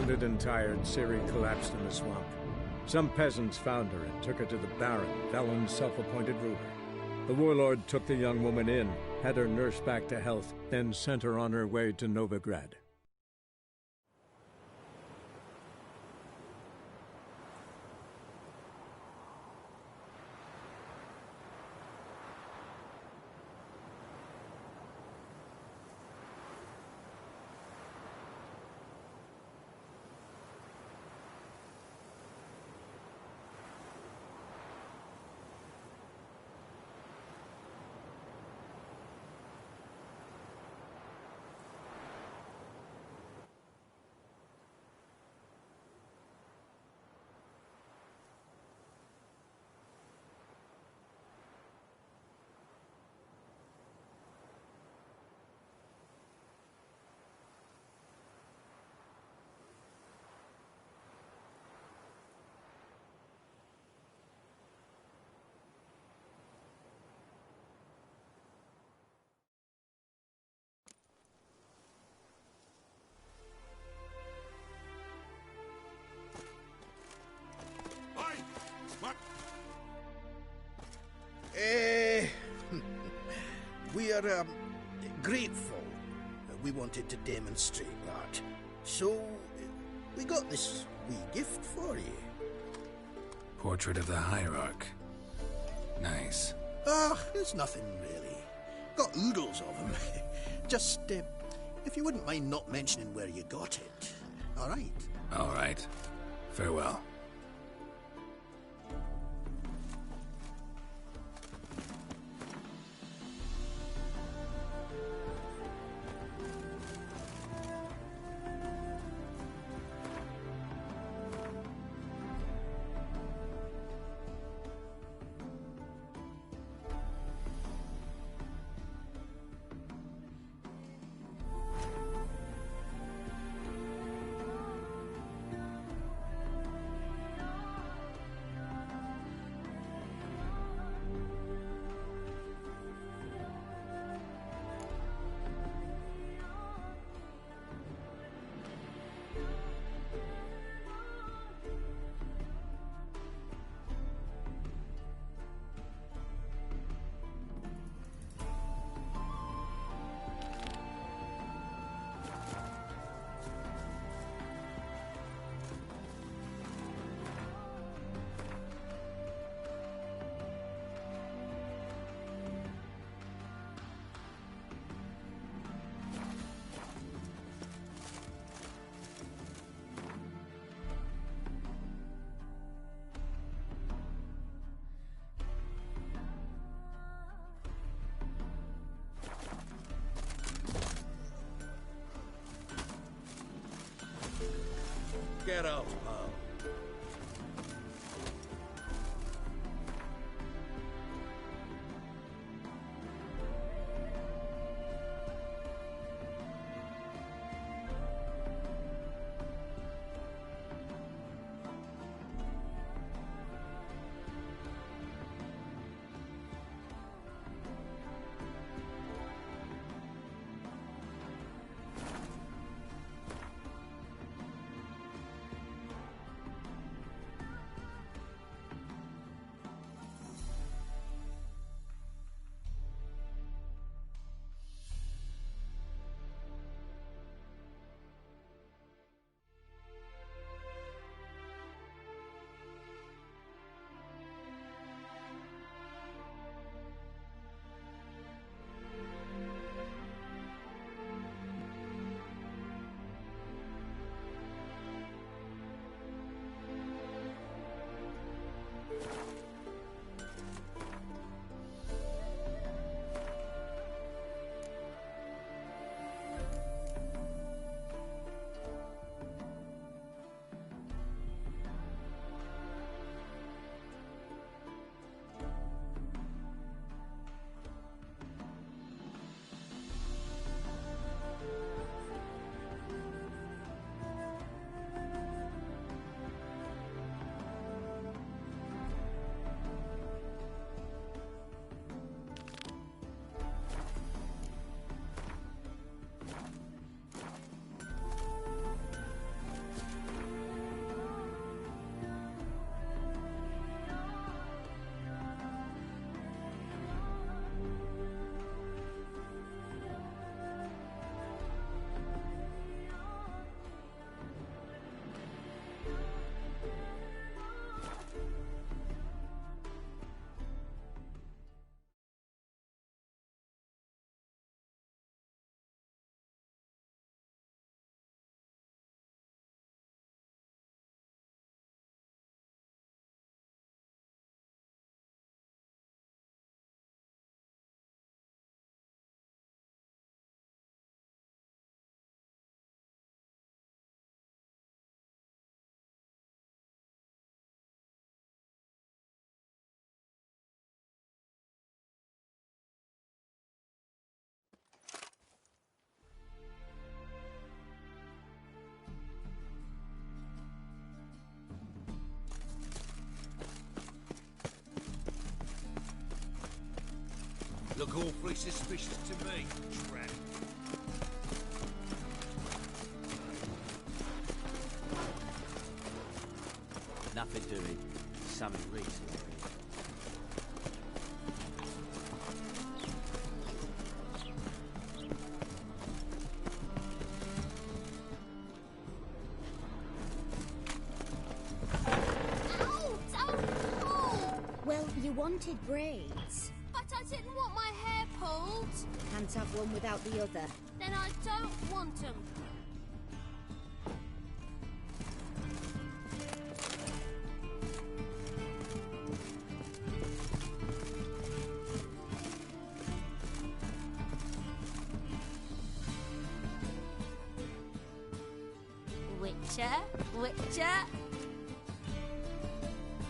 Wounded and tired, Ciri collapsed in the swamp. Some peasants found her and took her to the Baron, Velen's self-appointed ruler. The warlord took the young woman in, had her nursed back to health, then sent her on her way to Novigrad. We are, grateful. We wanted to demonstrate that. So, we got this wee gift for you. Portrait of the Hierarch. Nice. It's nothing really. Got oodles of them. Just, if you wouldn't mind not mentioning where you got it. All right? All right. Farewell. Get out, pal. Look awfully suspicious to me, tramp. Nothing doing. Something recent. Well, you wanted braids. But I didn't want my hair pulled. Can't have one without the other. Then I don't want them. Witcher.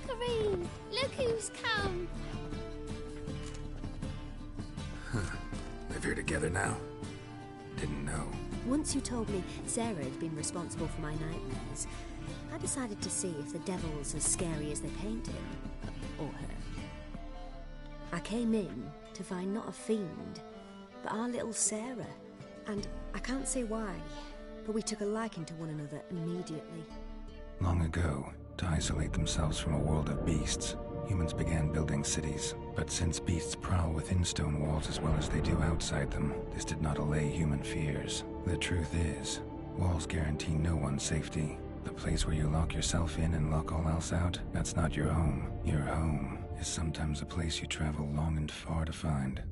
Kareem, look who's come. Live here together now? Didn't know. Once you told me Sarah had been responsible for my nightmares, I decided to see if the devil's as scary as they paint him. Or her. I came in to find not a fiend, but our little Sarah. And I can't say why, but we took a liking to one another immediately. Long ago, to isolate themselves from a world of beasts, humans began building cities. But since beasts prowl within stone walls as well as they do outside them, this did not allay human fears. The truth is, walls guarantee no one's safety. The place where you lock yourself in and lock all else out, that's not your home. Your home is sometimes a place you travel long and far to find.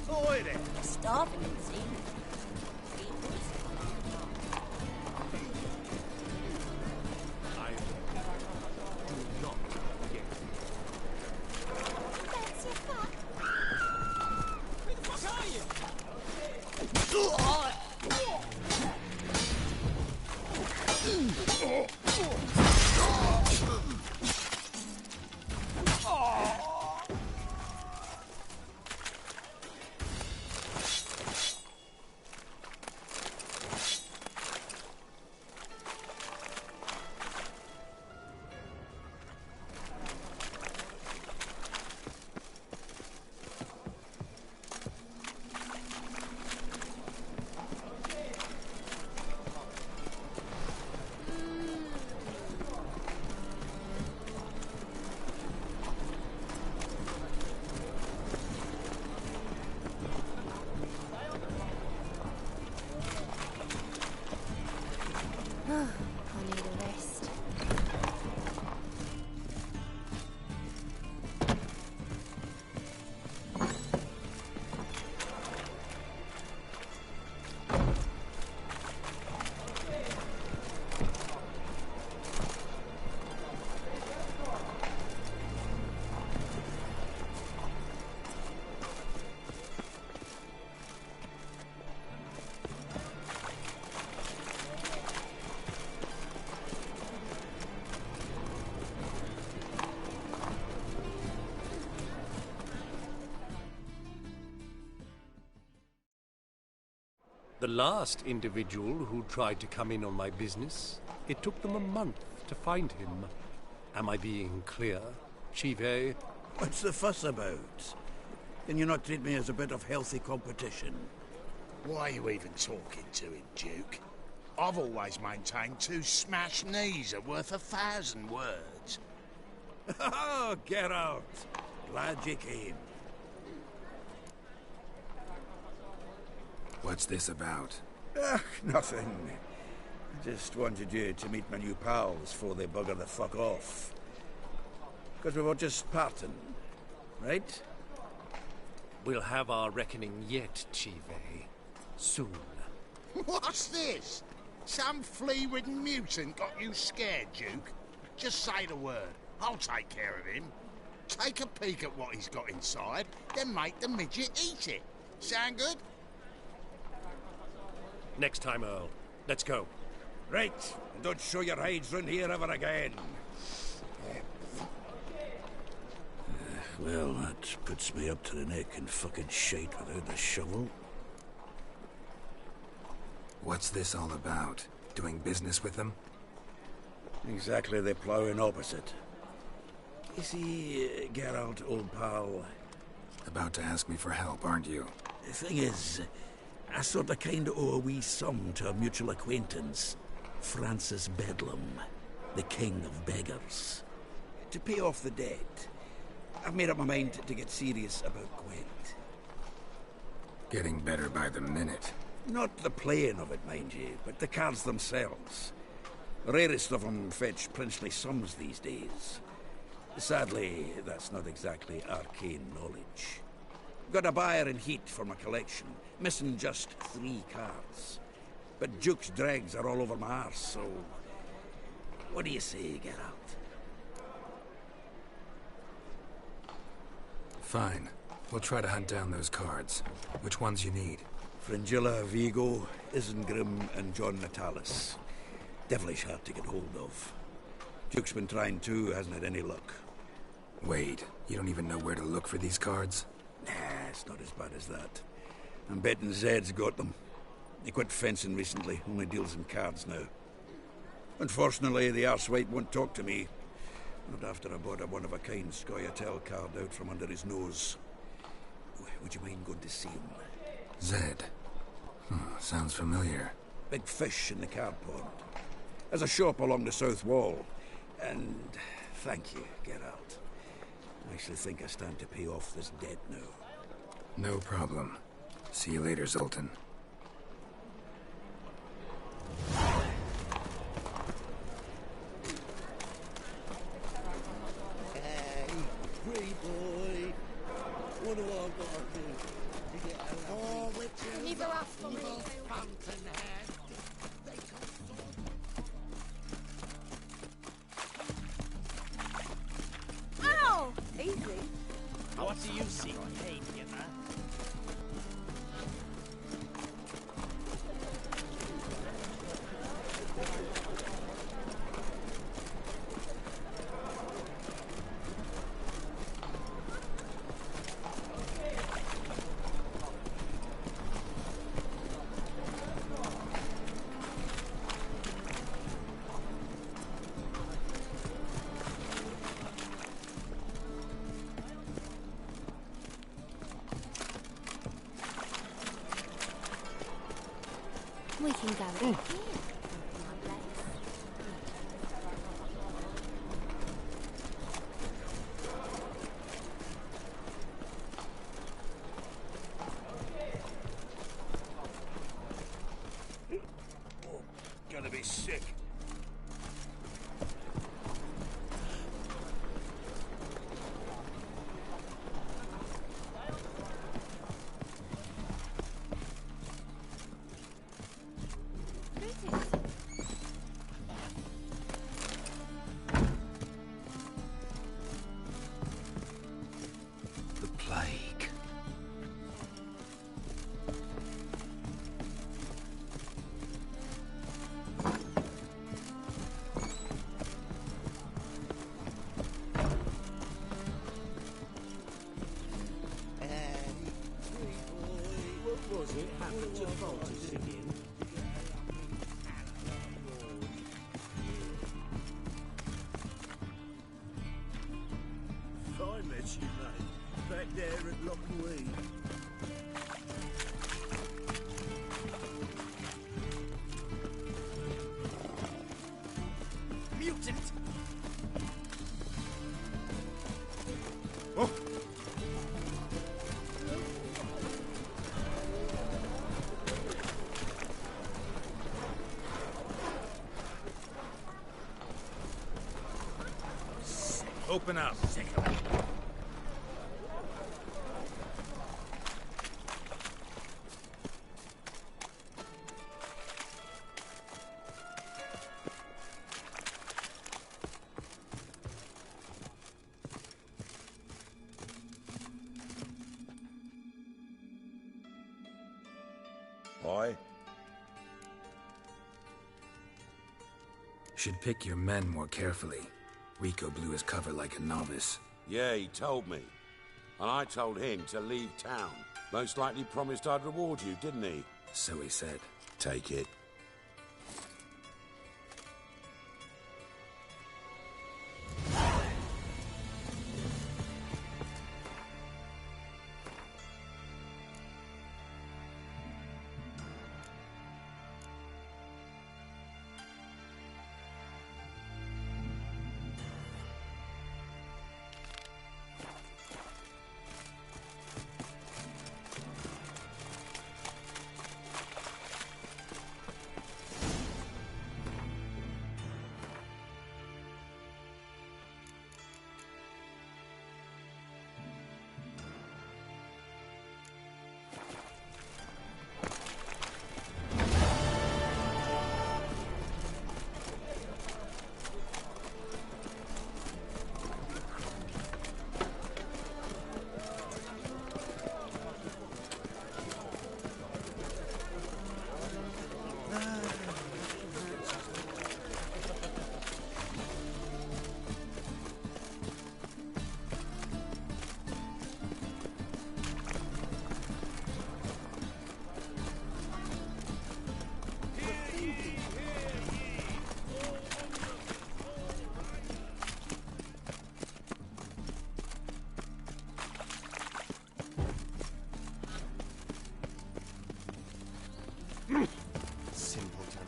Oi there! Starving, it seems. I do not get it. That's your fuck. Who the fuck are you? The last individual who tried to come in on my business, it took them a month to find him. Am I being clear, Chive? What's the fuss about? Can you not treat me as a bit of healthy competition? Why are you even talking to him, Duke? I've always maintained 2 smashed knees are worth 1,000 words. Oh, get out! Glad you came. What's this about? Nothing. Just wanted you to meet my new pals before they bugger the fuck off. Because we were just parting, right? We'll have our reckoning yet, Chive. Soon. What's this? Some flea-ridden mutant got you scared, Duke? Just say the word. I'll take care of him. Take a peek at what he's got inside, then make the midget eat it. Sound good? Next time, Earl. Let's go. Right. Don't show your hides round here ever again. Well, that puts me up to the neck in fucking shite without the shovel. What's this all about? Doing business with them? Exactly the ploughing opposite. You see, Geralt, old pal, About to ask me for help, aren't you? the thing is, I sort of kind of owe a wee sum to a mutual acquaintance, Francis Bedlam, the king of beggars. To pay off the debt, I've made up my mind to get serious about Gwent. Getting better by the minute. Not the playing of it, mind you, but the cards themselves. The rarest of them fetch princely sums these days. Sadly, that's not exactly arcane knowledge. Got a buyer in heat for my collection, missing just 3 cards. But Duke's dregs are all over my arse, so... What do you say, Geralt? Fine. We'll try to hunt down those cards. Which ones you need? Fringilla, Vigo, Isengrim, and John Natalis. Devilish hard to get hold of. Duke's been trying too, hasn't had any luck. Wait, you don't even know where to look for these cards? Nah, it's not as bad as that. I'm betting Zed's got them. He quit fencing recently, only deals in cards now. Unfortunately, the arsewipe won't talk to me. Not after I bought a one-of-a-kind Scoia'tael card out from under his nose. Would you mind going to see him? Zed. Sounds familiar. Big fish in the card pond. There's a shop along the south wall. And thank you, Geralt. I actually think I stand to pay off this debt now. No problem. See you later, Zoltan. Hey, pretty boy. What do I gotta do to get a oh, Can you go out for me? fountainhead? Ow! Easy. What do you see? Hey, giver. We can go in here. Oh, gonna be sick. Greetings. It happened to fall to singing. I met you, mate. Back there at Lockweed. Mutant! Oh. Open up. Aye? Should pick your men more carefully. Rico blew his cover like a novice. Yeah, he told me. And I told him to leave town. Most likely promised I'd reward you, didn't he? So he said. Take it. Simpleton.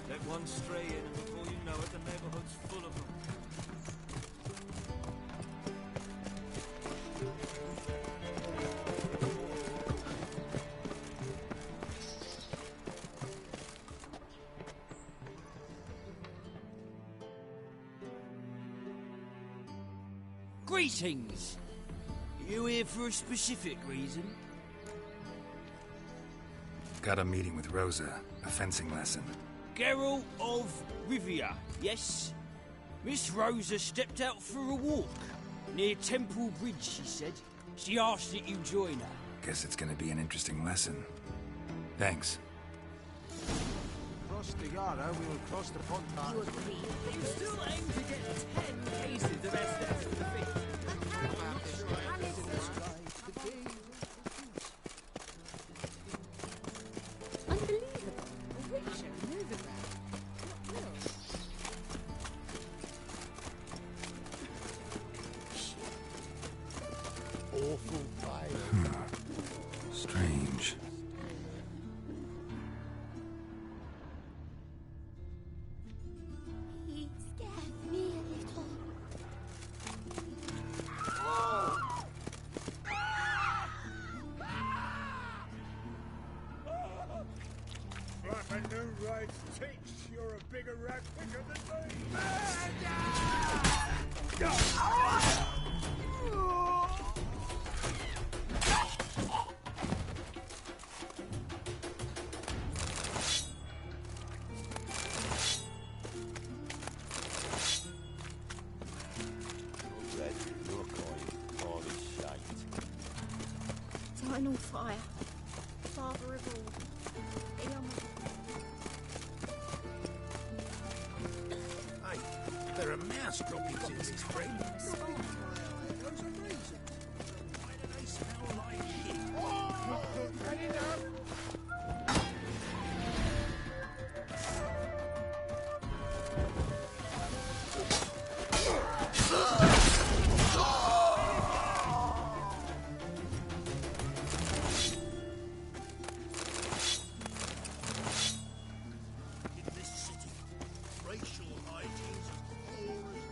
Let one stray in, and before you know it, the neighborhood's full of them. Greetings! You here for a specific reason? Got a meeting with Rosa. A fencing lesson. Geralt of Rivia, yes? Miss Rosa stepped out for a walk. Near Temple Bridge, she said. She asked that you join her. Guess it's gonna be an interesting lesson. Thanks. Cross the yard, we will cross the pond. You agree? You still aim to get 10 cases of SDS for the fee. Unbelievable. A witcher in Overground. Not real. Awful fight. Strange. He scared me a little. Like a new race teach, you're a bigger rat picker than me. Final fire. Father of all. Hey, there are mouse droppings in this spring. Those are reasons. Why do they smell like shit? Ready now? In this city, racial hygiene's as poor as...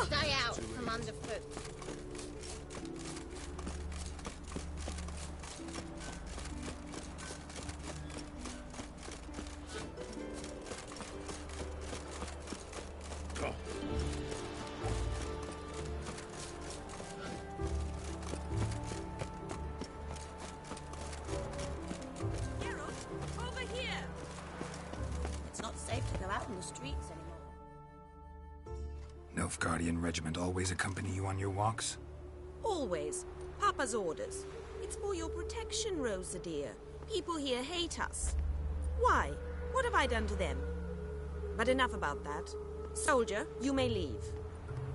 Stay out from underfoot. Geralt, over here! It's not safe to go out on the streets anymore. Nilfgaardian regiment always accompany you on your walks? Always. Papa's orders. It's for your protection, Rosa dear. People here hate us. Why? What have I done to them? But enough about that. Soldier, you may leave.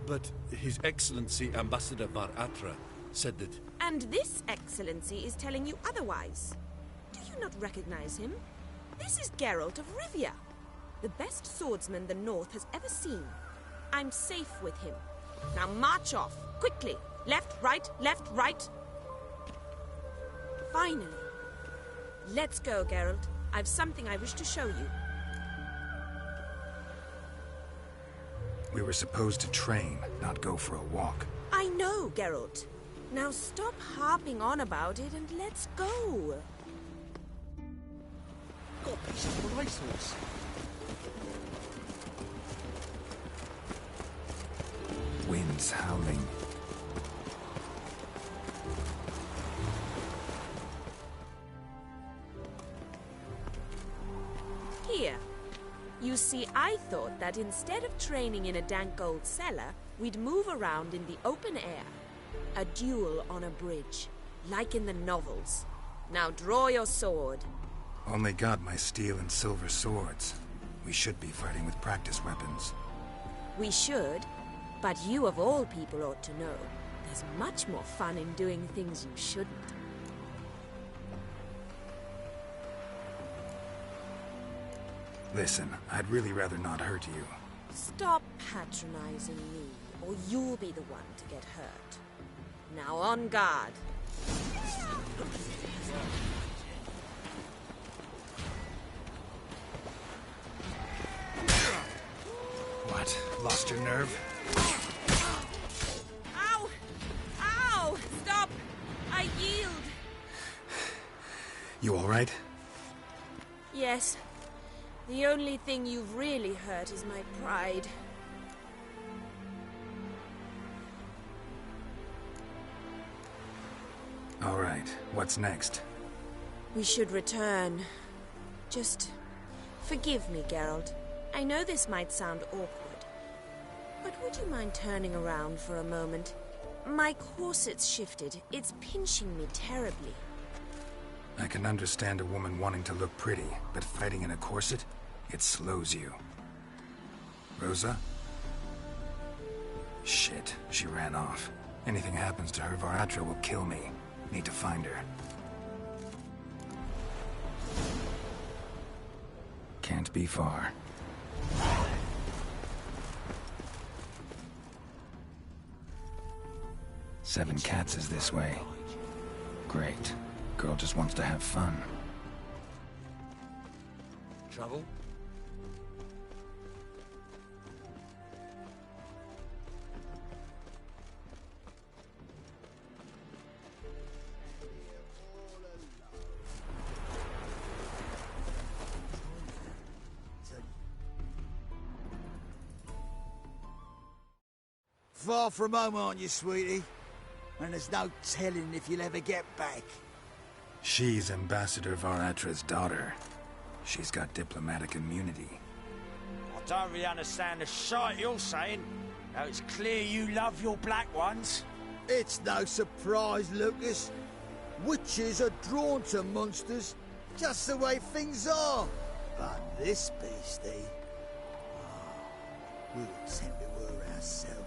But His Excellency Ambassador Var Atra said that... And this excellency is telling you otherwise. Do you not recognize him? This is Geralt of Rivia, the best swordsman the North has ever seen. I'm safe with him. Now march off, quickly. Left, right, left, right. Finally. Let's go, Geralt. I've something I wish to show you. We were supposed to train, not go for a walk. I know, Geralt. Now stop harping on about it and let's go. Got a piece of racehorse. Winds howling. Here. You see, I thought that instead of training in a dank old cellar, we'd move around in the open air. A duel on a bridge, like in the novels. Now draw your sword. Only got my steel and silver swords. We should be fighting with practice weapons. We should, but you of all people ought to know. There's much more fun in doing things you shouldn't. Listen, I'd really rather not hurt you. Stop patronizing me, or you'll be the one to get hurt. Now on guard. What? Lost your nerve? Ow! Ow! Stop! I yield! You all right? Yes. The only thing you've really hurt is my pride. All right. What's next? We should return. Just forgive me, Geralt. I know this might sound awkward, but would you mind turning around for a moment? My corset's shifted. It's pinching me terribly. I can understand a woman wanting to look pretty, but fighting in a corset, it slows you. Rosa? Shit, she ran off. Anything happens to her, Var Atra will kill me. Need to find her. Can't be far. Seven Cats is this way. Great. Girl just wants to have fun. Trouble? Far from home, aren't you, sweetie? And there's no telling if you'll ever get back. She's Ambassador Varatra's daughter. She's got diplomatic immunity. I don't really understand the shite you're saying. Now it's clear you love your black ones. It's no surprise, Lucas. Witches are drawn to monsters, just the way things are. But this beastie... we'll tend to her ourselves.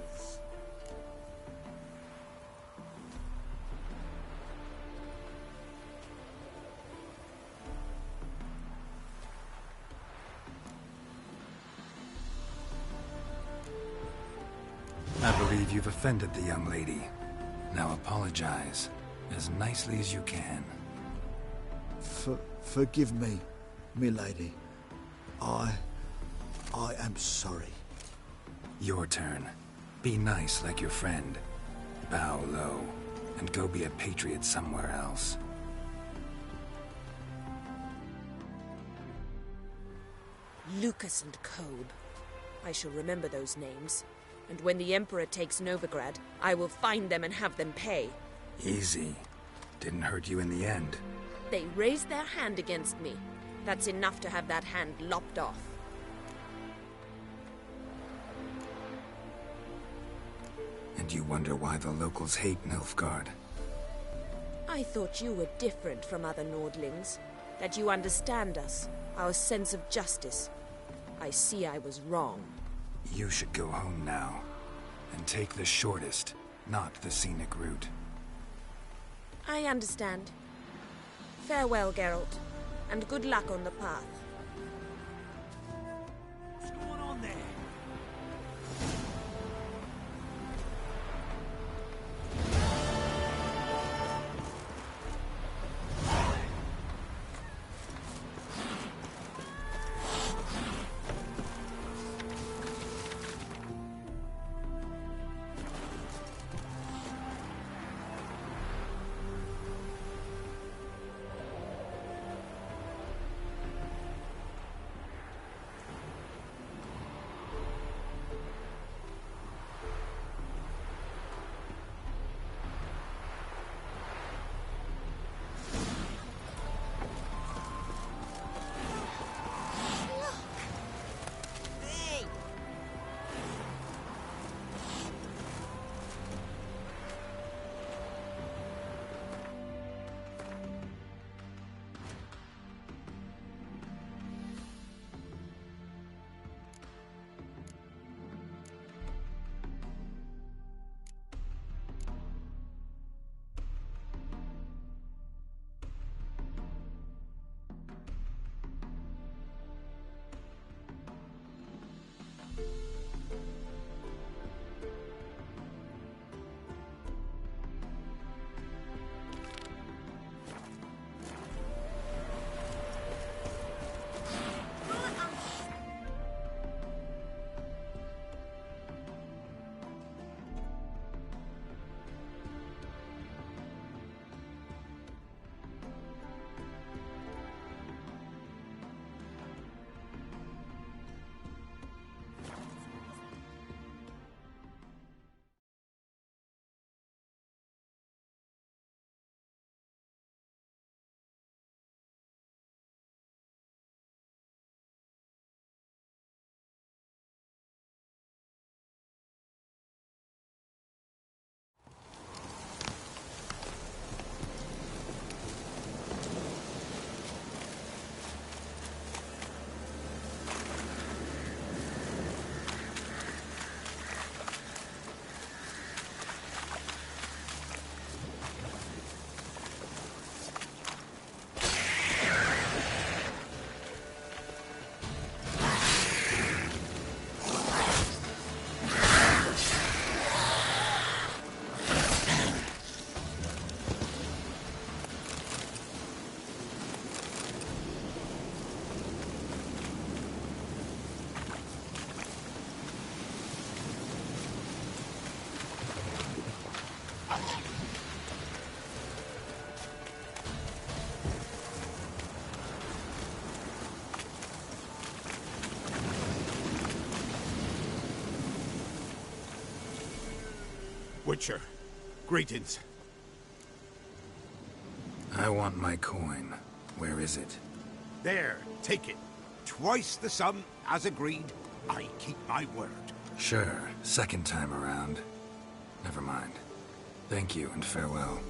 I believe you've offended the young lady. Now apologize, as nicely as you can. Forgive me, milady. I am sorry. Your turn. Be nice like your friend. Bow low, and go be a patriot somewhere else. Lucas and Kobe. I shall remember those names. And when the Emperor takes Novigrad, I will find them and have them pay. Easy. Didn't hurt you in the end. They raised their hand against me. That's enough to have that hand lopped off. And you wonder why the locals hate Nilfgaard. I thought you were different from other Nordlings. That you understand us, our sense of justice. I see I was wrong. You should go home now, and take the shortest, not the scenic route. I understand. Farewell, Geralt, and good luck on the path. What's going on there? Witcher, greetings. I want my coin. Where is it? There, take it. Twice the sum, as agreed. I keep my word. Sure, second time around. Never mind. Thank you and farewell.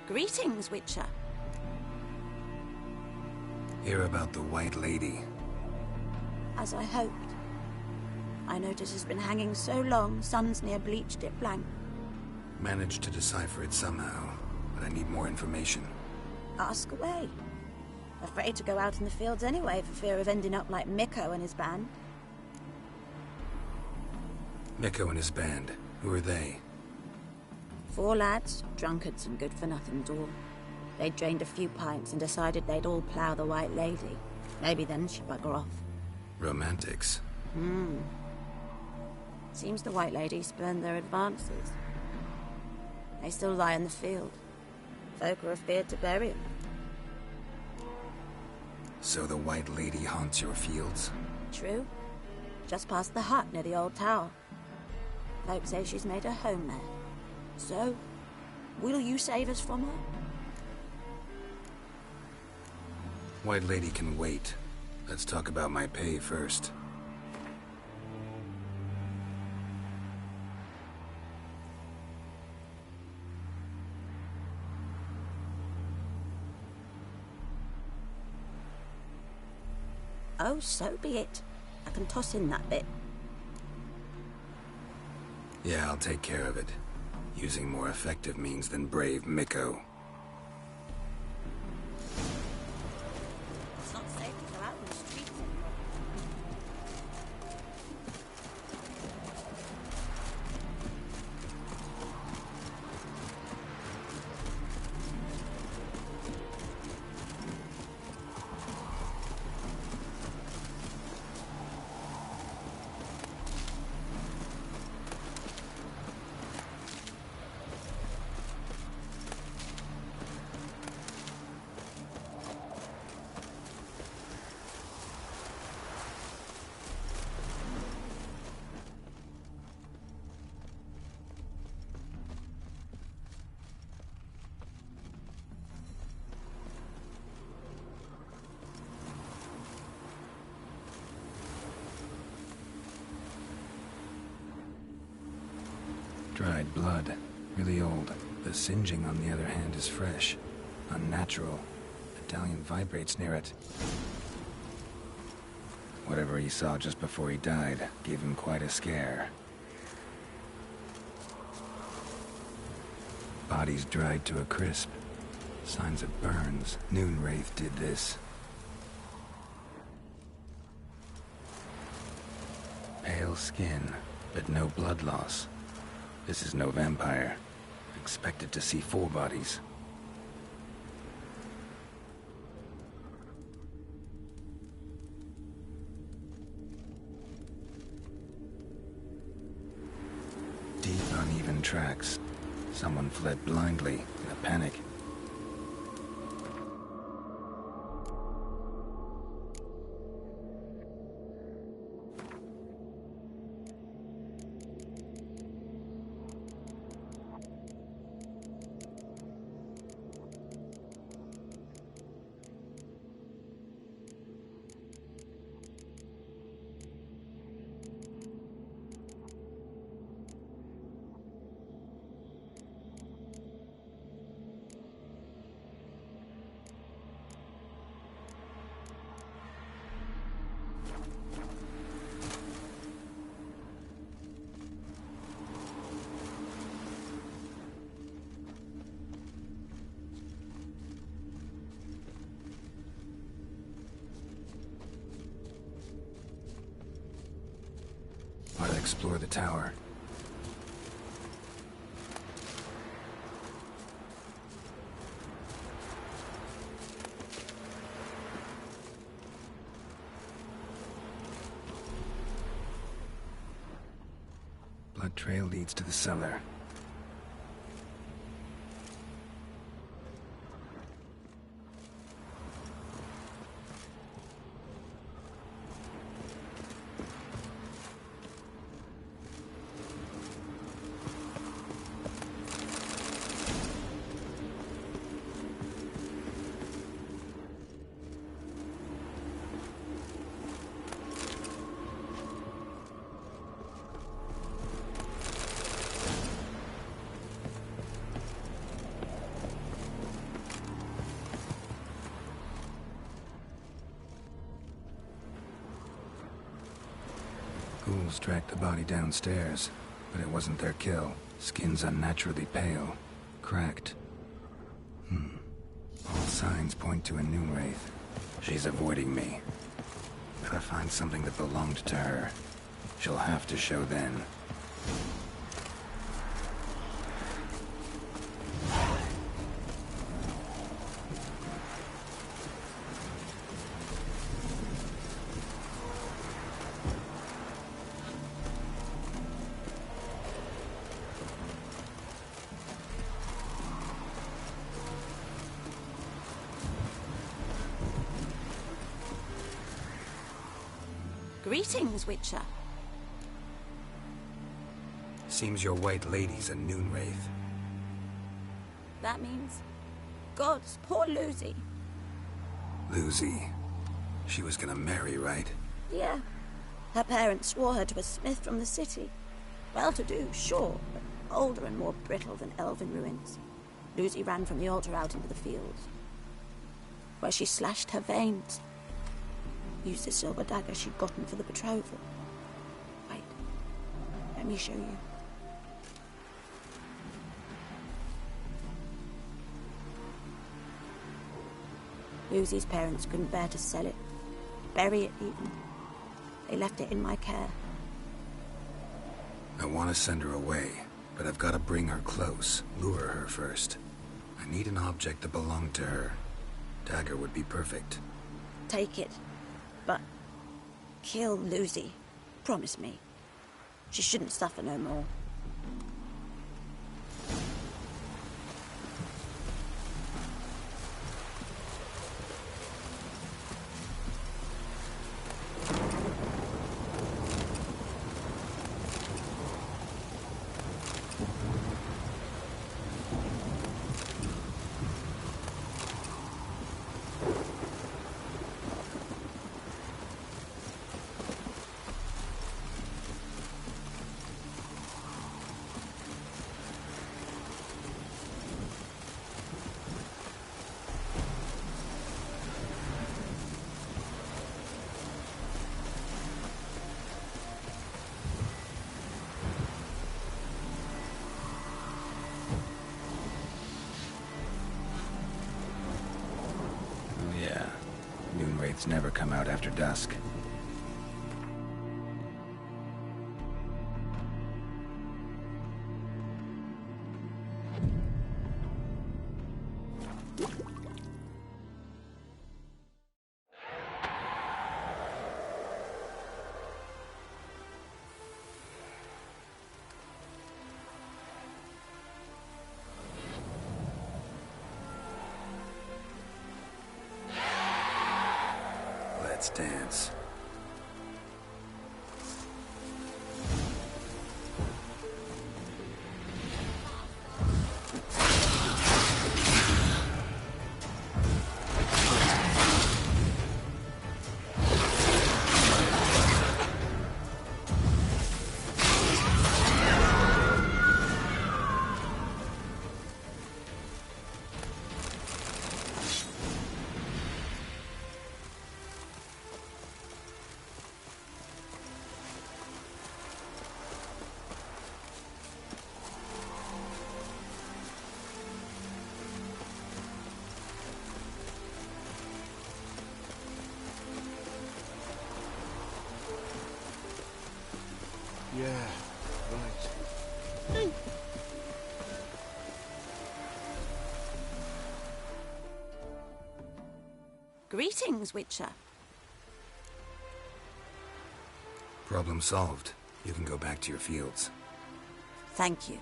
Greetings, Witcher. Hear about the White Lady. As I hoped. I notice it's been hanging so long, Sun's near bleached it blank. Managed to decipher it somehow, but I need more information. Ask away. Afraid to go out in the fields anyway for fear of ending up like Mikko and his band. Mikko and his band. Who are they? 4 lads, drunkards and good-for-nothings all. They'd drained a few pints and decided they'd all plough the White Lady. Maybe then she'd bugger off. Romantics. Seems the White Lady spurned their advances. They still lie in the field. Folk are afeard to bury them. So the White Lady haunts your fields? True. Just past the hut near the old tower. Folk say she's made her home there. So, will you save us from her? White Lady can wait. Let's talk about my pay first. Oh, so be it. I can toss in that bit. Yeah, I'll take care of it. Using more effective means than brave Mikko. It's not safe to go out in the streets anymore. Dried blood. Really old. The singeing, on the other hand, is fresh. Unnatural. Medallion vibrates near it. Whatever he saw just before he died gave him quite a scare. Body's dried to a crisp. Signs of burns. Noonwraith did this. Pale skin, but no blood loss. This is no vampire. Expected to see 4 bodies. Deep, uneven tracks. Someone fled blindly in a panic. Ought to explore the tower. Blood trail leads to the cellar. Ghouls dragged the body downstairs, but it wasn't their kill. Skin's unnaturally pale, cracked. All signs point to a Noonwraith. She's avoiding me. Gotta find something that belonged to her. She'll have to show then. Greetings, Witcher. Seems your white lady's a noon wraith. That means... Gods, poor Lucy. Lucy. She was gonna marry, right? Yeah. Her parents swore her to a smith from the city. Well-to-do, sure, but older and more brittle than elven ruins. Lucy ran from the altar out into the fields, where she slashed her veins. Used the silver dagger she'd gotten for the betrothal. Wait, let me show you. Lucy's parents couldn't bear to sell it, bury it even. They left it in my care. I want to send her away, but I've got to bring her close, lure her first. I need an object that belonged to her. Dagger would be perfect. Take it, but kill Lucy. Promise me. She shouldn't suffer no more. Never come out after dusk. Let's dance. Yeah, right. Greetings, Witcher. Problem solved. You can go back to your fields. Thank you.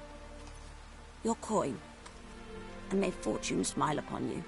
Your coin. And may fortune smile upon you.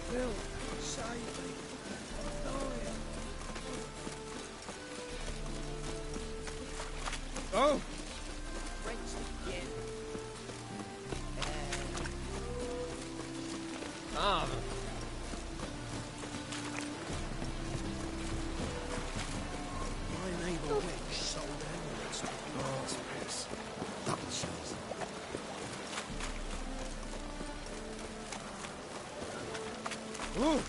Phil, save me. I'm dying. Oh! French again. Ah. My neighbour Wedge sold amulets to bastards. Double shows. Ooh.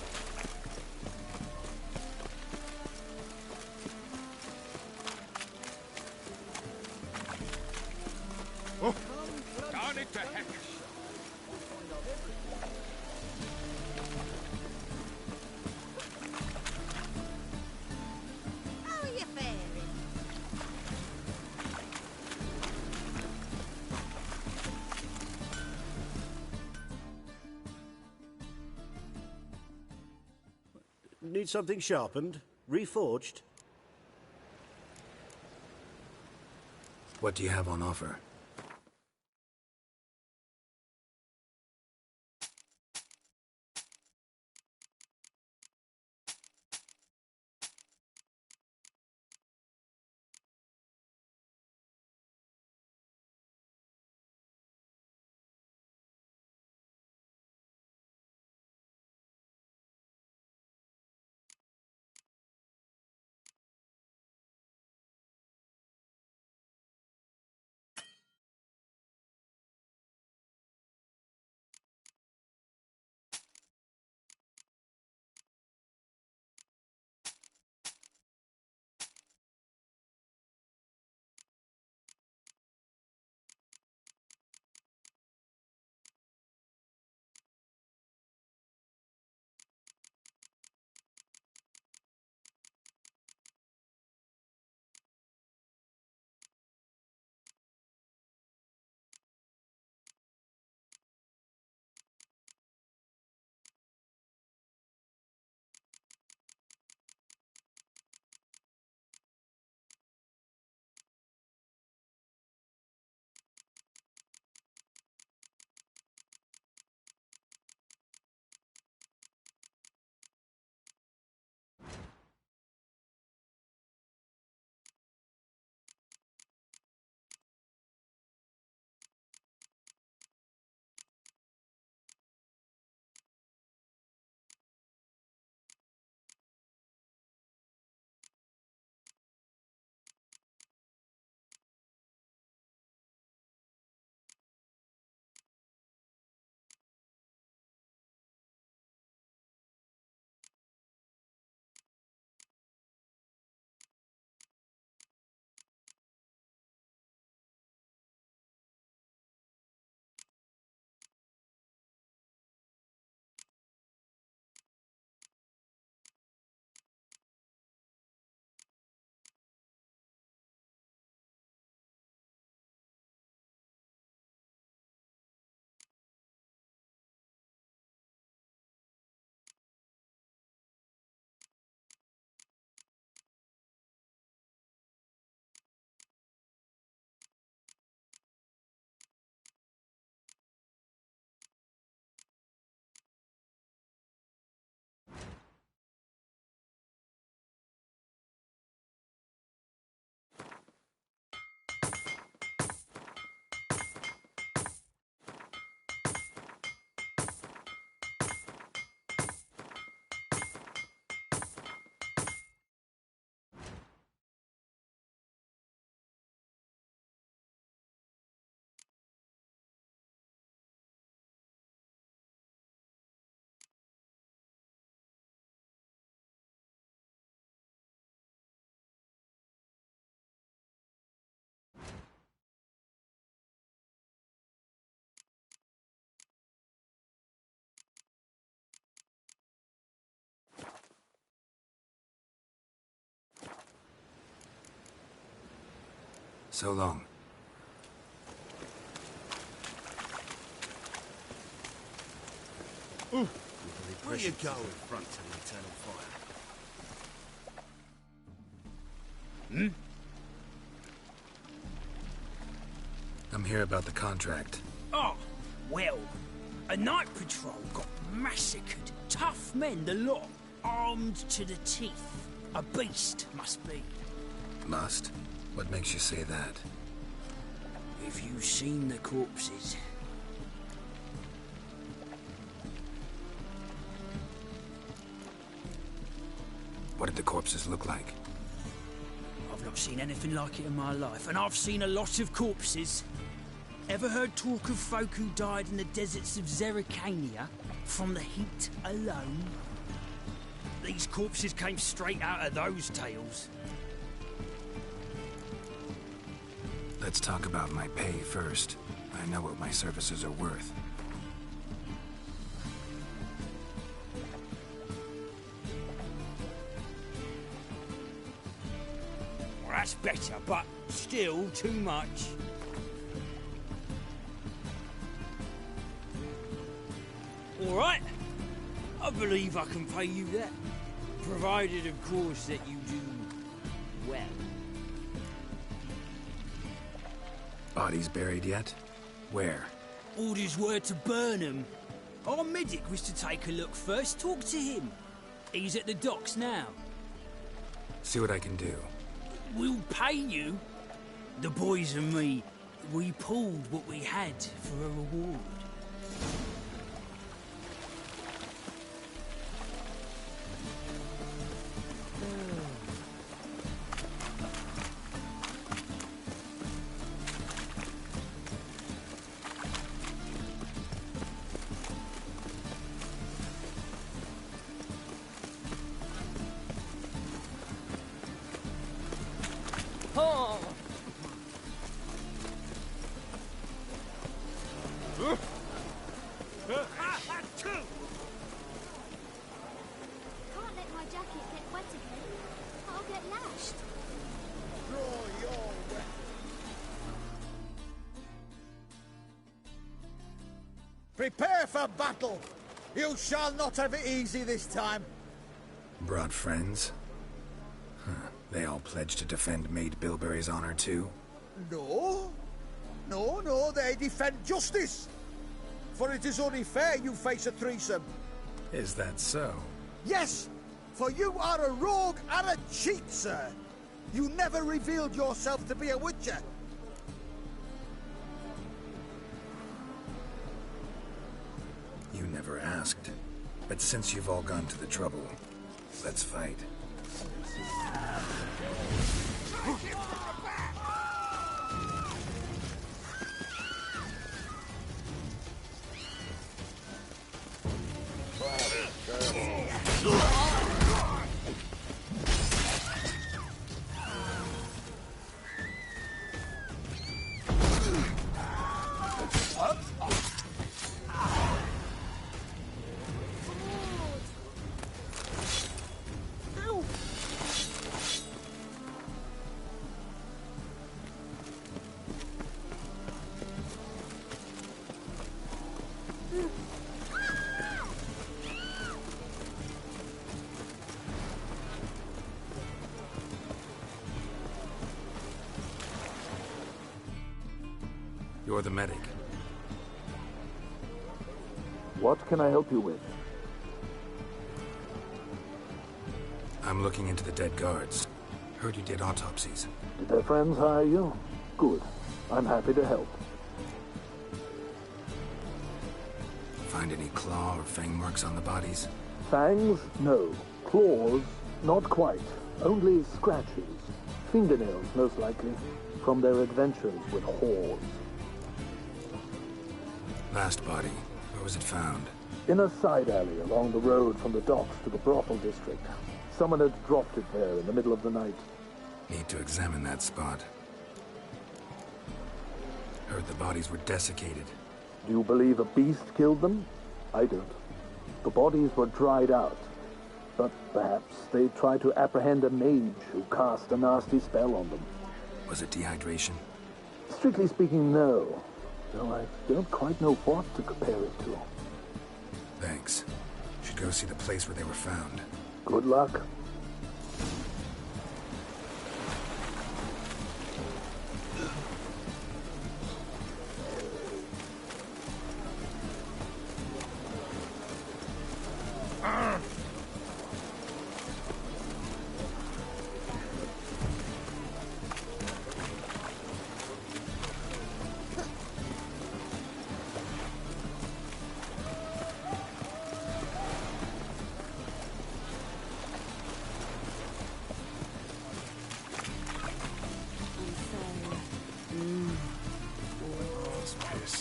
Oh. Darn it to heck. How are you faring? Need something sharpened? Reforged? What do you have on offer? So long. Where you going? Front to the eternal fire. I'm here about the contract. Oh, well, a night patrol got massacred Tough men, the lot. Armed to the teeth. A beast, must be. Must? What makes you say that? If you've seen the corpses. What did the corpses look like? I've not seen anything like it in my life, and I've seen a lot of corpses. Ever heard talk of folk who died in the deserts of Zerrikania from the heat alone? These corpses came straight out of those tales. Let's talk about my pay first. I know what my services are worth. Well, that's better, but still too much. All right. I believe I can pay you that. Provided, of course, that you do well. Bodies buried yet? Where? Orders were to burn them. Our medic was to take a look first. Talk to him. He's at the docks now. See what I can do. We'll pay you. The boys and me, we pulled what we had for a reward. Can't let my jacket get wet again. I'll get lashed. Draw your weapon. Prepare for battle! You shall not have it easy this time. Brought friends? Huh. They all pledged to defend Maid Bilberry's honor too? No. No, they defend justice. For it is only fair you face a threesome. Is that so? Yes, for you are a rogue and a cheat, sir. You never revealed yourself to be a witcher. You never asked. But since you've all gone to the trouble, let's fight. You're the medic. What can I help you with? I'm looking into the dead guards. Heard you did autopsies. Did their friends hire you? Good. I'm happy to help. Find any claw or fang marks on the bodies? Fangs? No. Claws? Not quite. Only scratches. Fingernails, most likely. From their adventures with whores. Last body. Where was it found? In a side alley along the road from the docks to the brothel district. Someone had dropped it there in the middle of the night. Need to examine that spot. Heard the bodies were desiccated. Do you believe a beast killed them? I don't. The bodies were dried out. But perhaps they tried to apprehend a mage who cast a nasty spell on them. Was it dehydration? Strictly speaking, no. Though I don't quite know what to compare it to. Thanks. Should go see the place where they were found. Good luck.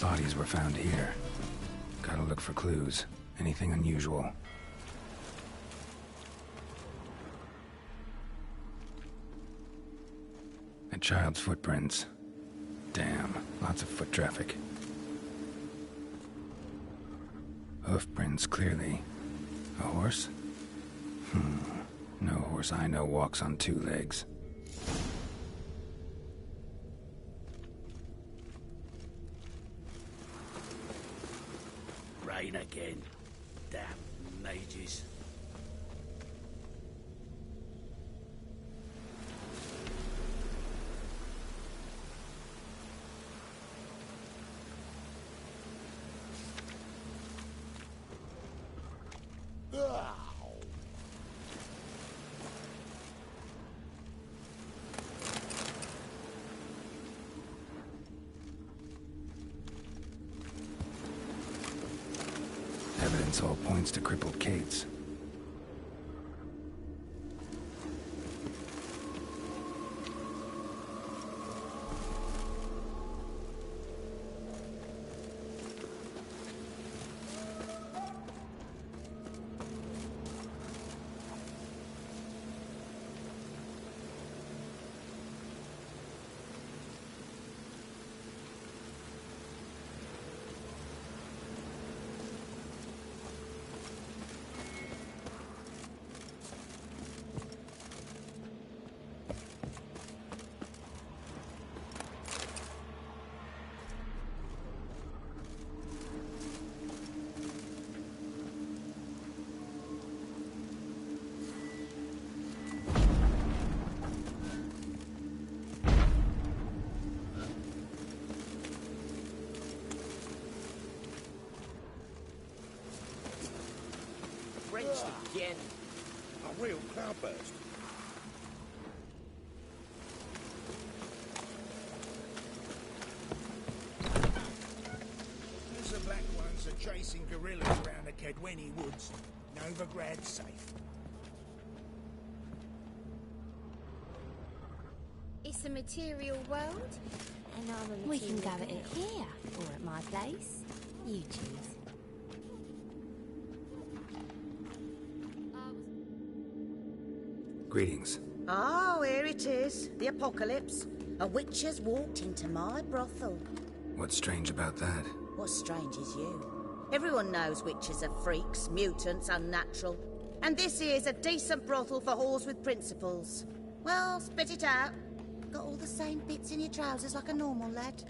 Bodies were found here. Gotta look for clues. Anything unusual. A child's footprints. Damn, lots of foot traffic. Hoof prints, clearly. A horse? No horse I know walks on two legs. Rain again. Damn mages. Evidence all points to crippled Kate's. Drenched again. A real cloudburst. The black ones are chasing gorillas around the Kedweni woods. Novigrad's safe. It's a material world, and I'm a material We can go at girl. it here, or at my place. You choose. Greetings. Oh, here it is. The apocalypse. A witch has walked into my brothel. What's strange about that? What's strange is you. Everyone knows witches are freaks, mutants, unnatural. And this here's a decent brothel for whores with principles. Well, spit it out. Got all the same bits in your trousers like a normal lad.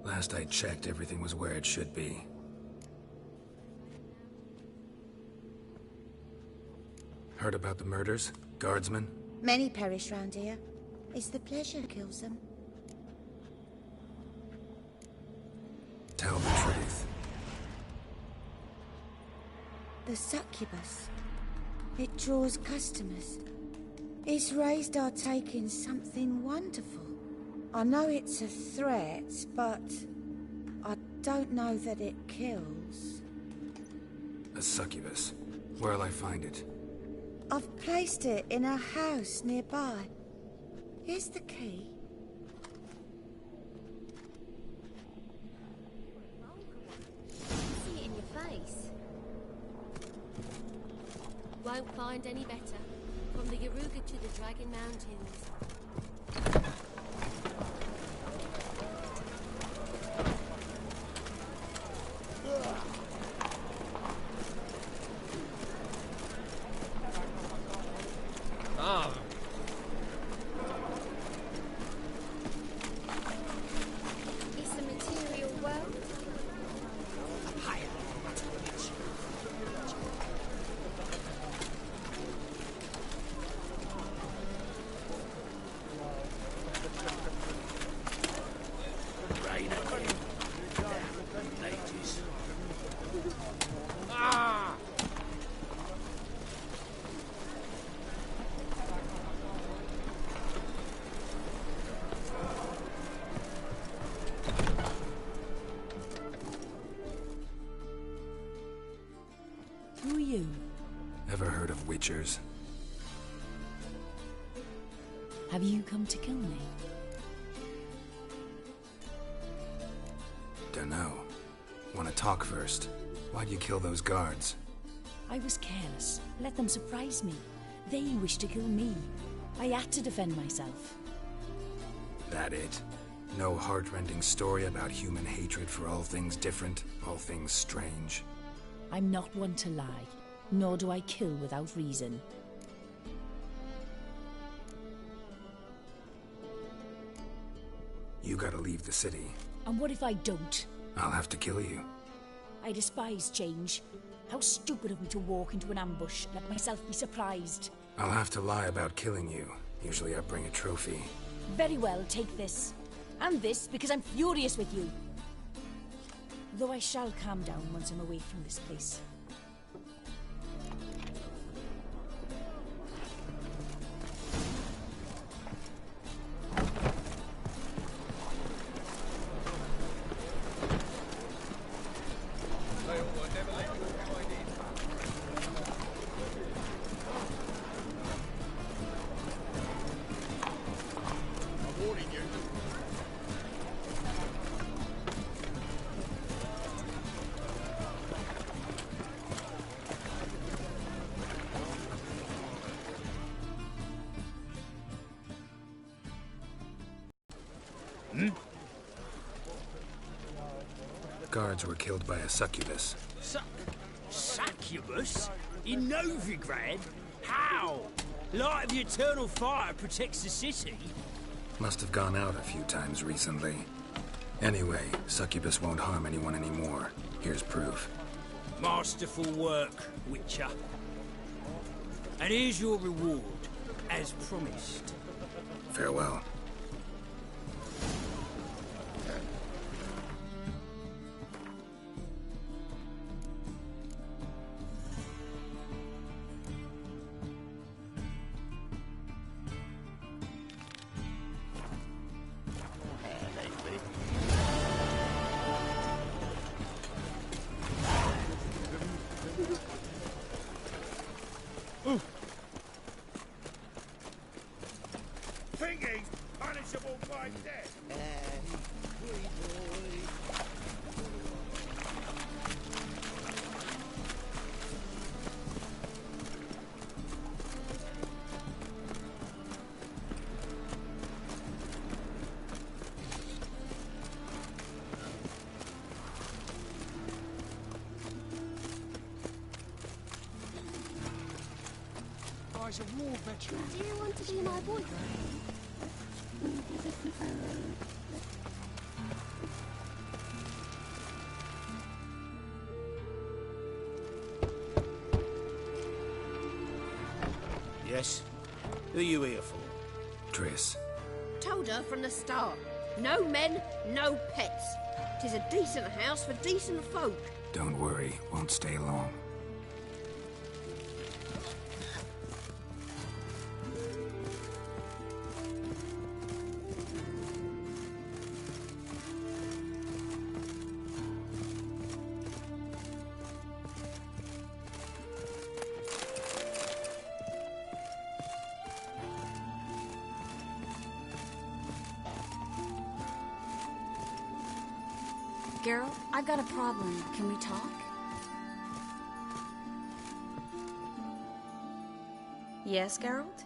Last I checked, everything was where it should be. Heard about the murders? Guardsmen? Many perish round here. It's the pleasure kills them. Tell the truth. The succubus. It draws customers. It's raised our take in something wonderful. I know it's a threat, but I don't know that it kills. A succubus. Where'll I find it? I've placed it in a house nearby. Here's the key. See it in your face. Won't find any better. From the Yaruga to the Dragon Mountains. It's a material world. Rain again. Damn mages. Who are you? Ever heard of witchers? Have you come to kill me? Dunno. Want to talk first? Why'd you kill those guards? I was careless. Let them surprise me. They wished to kill me. I had to defend myself. That it? No heart-rending story about human hatred for all things different, all things strange? I'm not one to lie, nor do I kill without reason. You gotta leave the city. And what if I don't? I'll have to kill you. I despise change. How stupid of me to walk into an ambush, let myself be surprised. I'll have to lie about killing you. Usually I bring a trophy. Very well, take this. And this, because I'm furious with you. Though I shall calm down once I'm away from this place. Guards were killed by a succubus. Succubus? In Novigrad? How? Light of the eternal fire protects the city? Must have gone out a few times recently. Anyway, succubus won't harm anyone anymore. Here's proof. Masterful work, Witcher. And here's your reward, as promised. Farewell. Thinking punishable by death. Guy's a war veteran. Do you want to be my boyfriend? Yes? Who are you here for? Triss. Told her from the start. No men, no pets. 'Tis a decent house for decent folk. Don't worry, won't stay long. Geralt, I've got a problem. Can we talk? Yes, Geralt?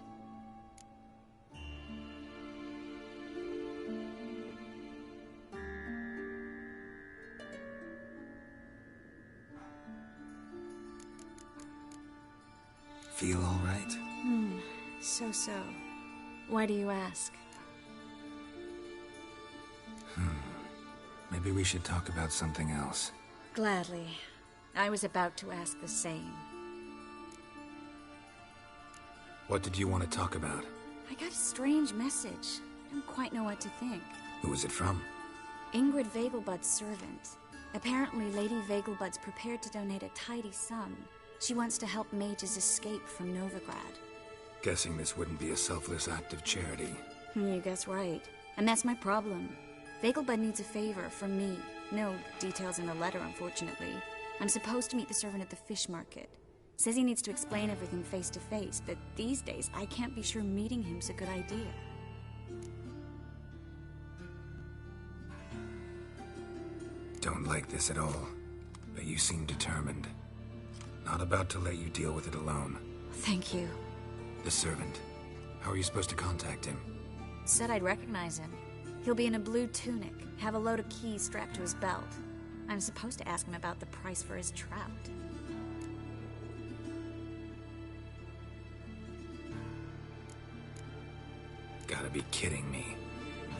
Feel all right? So. Why do you ask? Maybe we should talk about something else. Gladly. I was about to ask the same. What did you want to talk about? I got a strange message. I don't quite know what to think. Who was it from? Ingrid Vegelbud's servant. Apparently, Lady Vegelbud's prepared to donate a tidy sum. She wants to help mages escape from Novigrad. Guessing this wouldn't be a selfless act of charity. You guess right. And that's my problem. Vegelbud needs a favor from me. No details in the letter, unfortunately. I'm supposed to meet the servant at the fish market. Says he needs to explain everything face to face, but these days I can't be sure meeting him's a good idea. like this at all, but you seem determined. Not about to let you deal with it alone. Thank you. The servant. How are you supposed to contact him? Said I'd recognize him. He'll be in a blue tunic, have a load of keys strapped to his belt. I'm supposed to ask him about the price for his trout. Gotta be kidding me.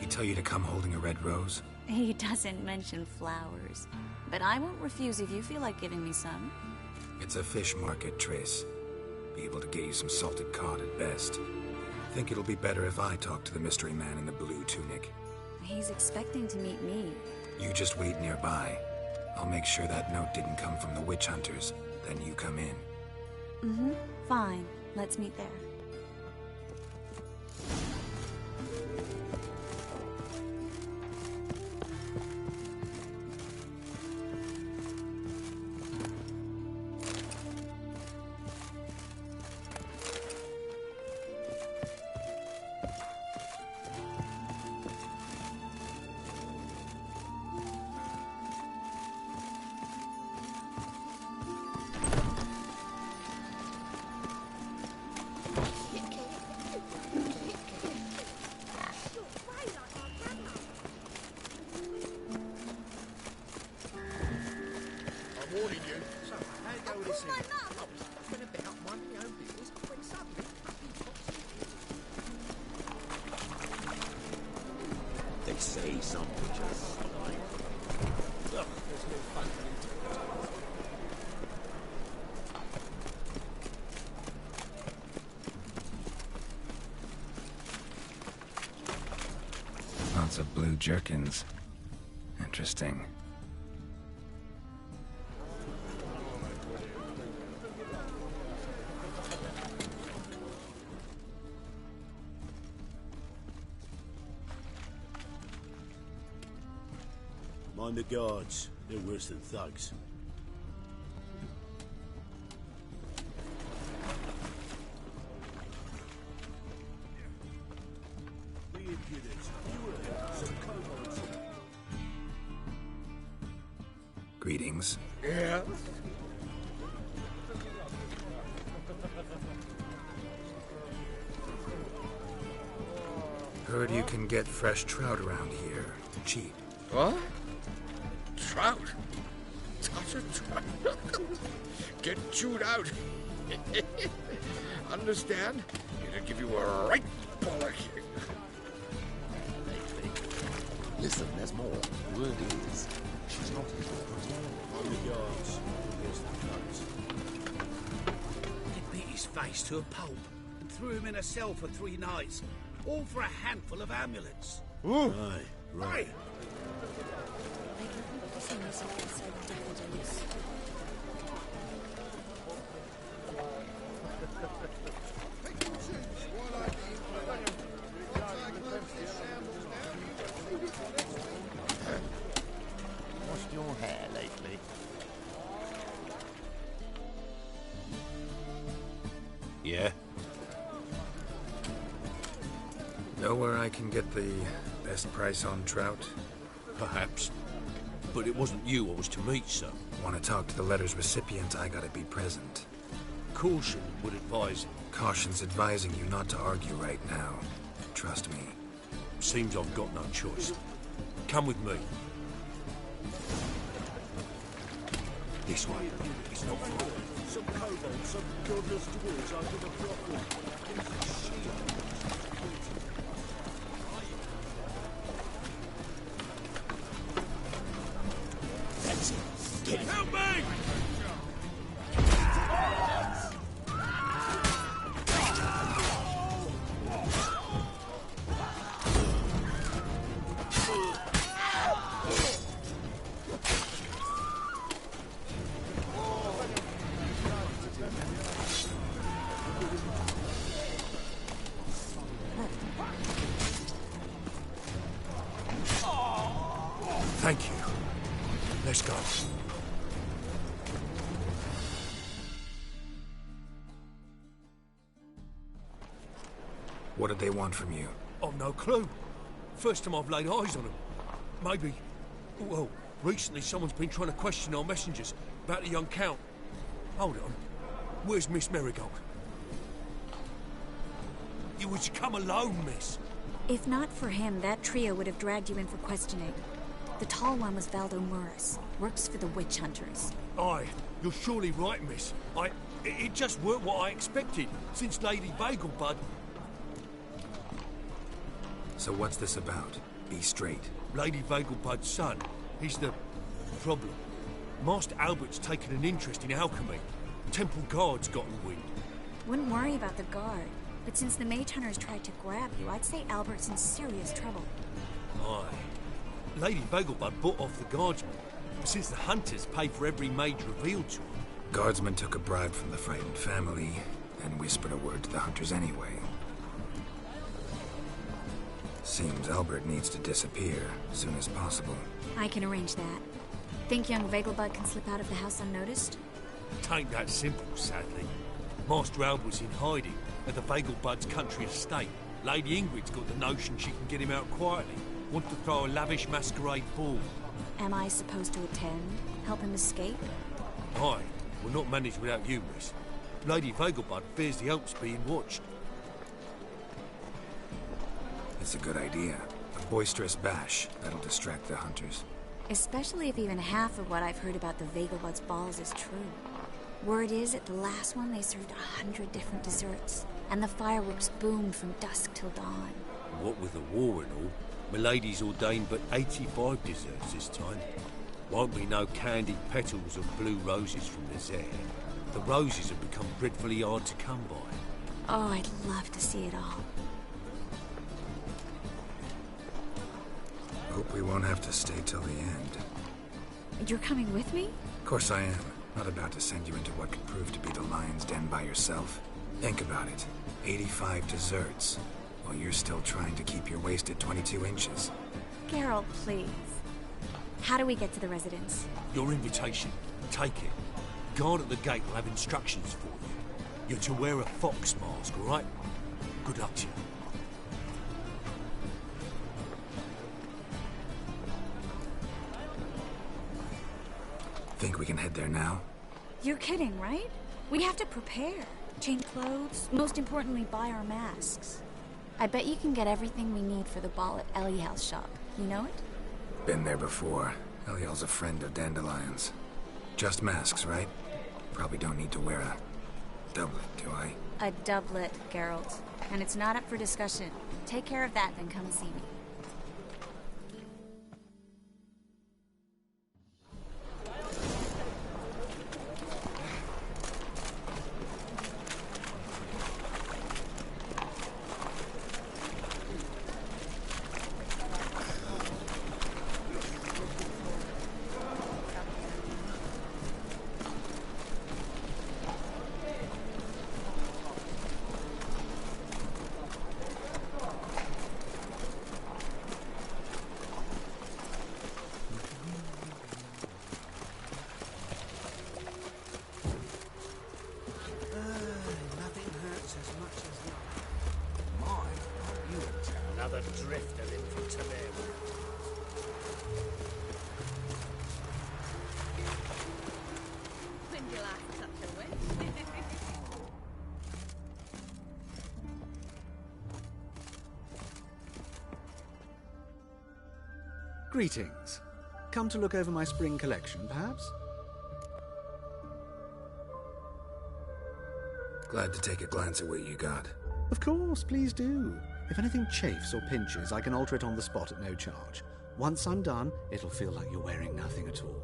He tell you to come holding a red rose? He doesn't mention flowers, but I won't refuse if you feel like giving me some. It's a fish market, Triss. Be able to get you some salted cod at best. Think it'll be better if I talk to the mystery man in the blue tunic. He's expecting to meet me. You just wait nearby. I'll make sure that note didn't come from the witch hunters. Then you come in. Mm-hmm. Fine. Let's meet there. They say some witches like... Ugh, there's no fun in it. Lots of blue jerkins. Interesting. Mind the guards. They're worse than thugs. The impudence. Some kobolds. Greetings. Yeah? Heard you can get fresh trout around here. Cheap. What? Trout? Touch a trout? Get chewed out. Understand? It'll give you a right polish. Listen, there's more. Word is, she's not his on the guards. Here's the thugs. They beat his face to a pulp and threw him in a cell for 3 nights, all for a handful of amulets. Right, right. Washed your hair lately? Yeah? Know where I can get the best price on trout? Perhaps. But it wasn't you I was to meet, sir. Want to talk to the letter's recipient, I gotta be present. Caution would advise. Caution's advising you not to argue right now. Trust me. Seems I've got no choice. Come with me. This way. It's not far. Some kobolds, some godless dwarves under the That's it. Get it. Help me! Thank you. Let's go. What did they want from you? I've no clue. First time I've laid eyes on them. Maybe... Well, Recently, someone's been trying to question our messengers about the young Count. Hold on. Where's Miss Marigold? You was to come alone, miss. If not for him, that trio would have dragged you in for questioning. The tall one was Valdo Murris. Works for the witch hunters. Aye, you're surely right, miss. It just weren't what I expected, since Lady Vagelbud... So what's this about? Be straight. Lady Vagelbud's son. He's the problem. Master Albert's taken an interest in alchemy. Temple Guard's gotten wind. Wouldn't worry about the guard. But since the mage hunters tried to grab you, I'd say Albert's in serious trouble. Aye. Lady Vagelbud bought off the guardsmen, since the hunters pay for every mage revealed to them. Guardsmen took a bribe from the frightened family and whispered a word to the hunters anyway. Seems Albert needs to disappear as soon as possible. I can arrange that. Think young Vagelbud can slip out of the house unnoticed? Tain't that simple, sadly. Master Albert's in hiding at the Vagelbud's country estate. Lady Ingrid's got the notion she can get him out quietly. Wants to throw a lavish masquerade ball. Am I supposed to attend? Help him escape? Aye. We'll not manage without you, miss. Lady Vagelbud fears the Alps being watched. It's a good idea. A boisterous bash. That'll distract the hunters. Especially if even half of what I've heard about the Vagelbud's balls is true. Word is, at the last one, they served 100 different desserts. And the fireworks boomed from dusk till dawn. What with the war and all, Milady's ordained but 85 desserts this time. Won't be no candied petals of blue roses from the Zare. The roses have become dreadfully hard to come by. Oh, I'd love to see it all. Hope we won't have to stay till the end. You're coming with me? Of course I am. Not about to send you into what could prove to be the lion's den by yourself. Think about it. 85 desserts, while you're still trying to keep your waist at 22 inches. Geralt, please. How do we get to the residence? Your invitation. Take it. Guard at the gate will have instructions for you. You're to wear a fox mask, all right? Good luck to you. Think we can head there now? You're kidding, right? We have to prepare. Change clothes. Most importantly, buy our masks. I bet you can get everything we need for the ball at Eliel's shop. You know it? Been there before. Eliel's a friend of Dandelion's. Just masks, right? Probably don't need to wear a doublet, do I? A doublet, Geralt. And it's not up for discussion. Take care of that, then come see me. Another drifter in from Tabewa. When you laugh such a witch. Greetings. Come to look over my spring collection, perhaps? Glad to take a glance at what you got. Of course, please do. If anything chafes or pinches, I can alter it on the spot at no charge. Once I'm done, it'll feel like you're wearing nothing at all.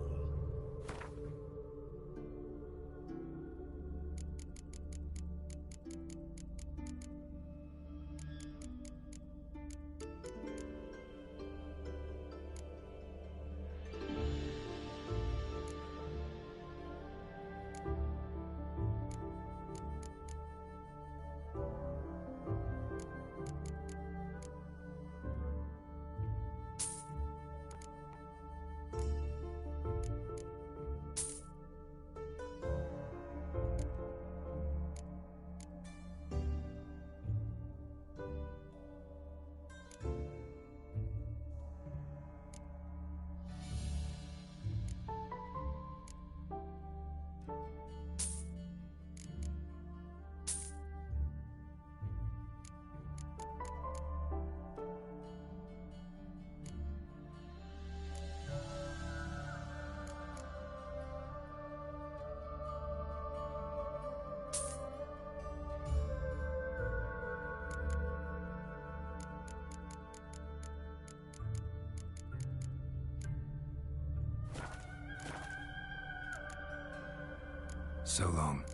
So long.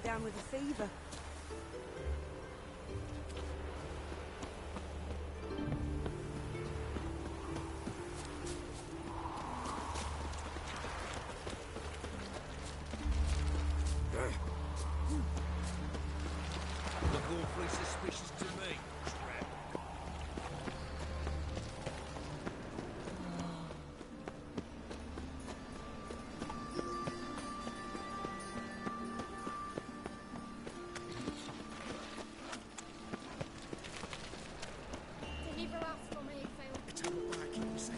Down with a fever. Look awfully suspicious to me, Strap. Deliver us from here, Phil. It's all right, keep you safe.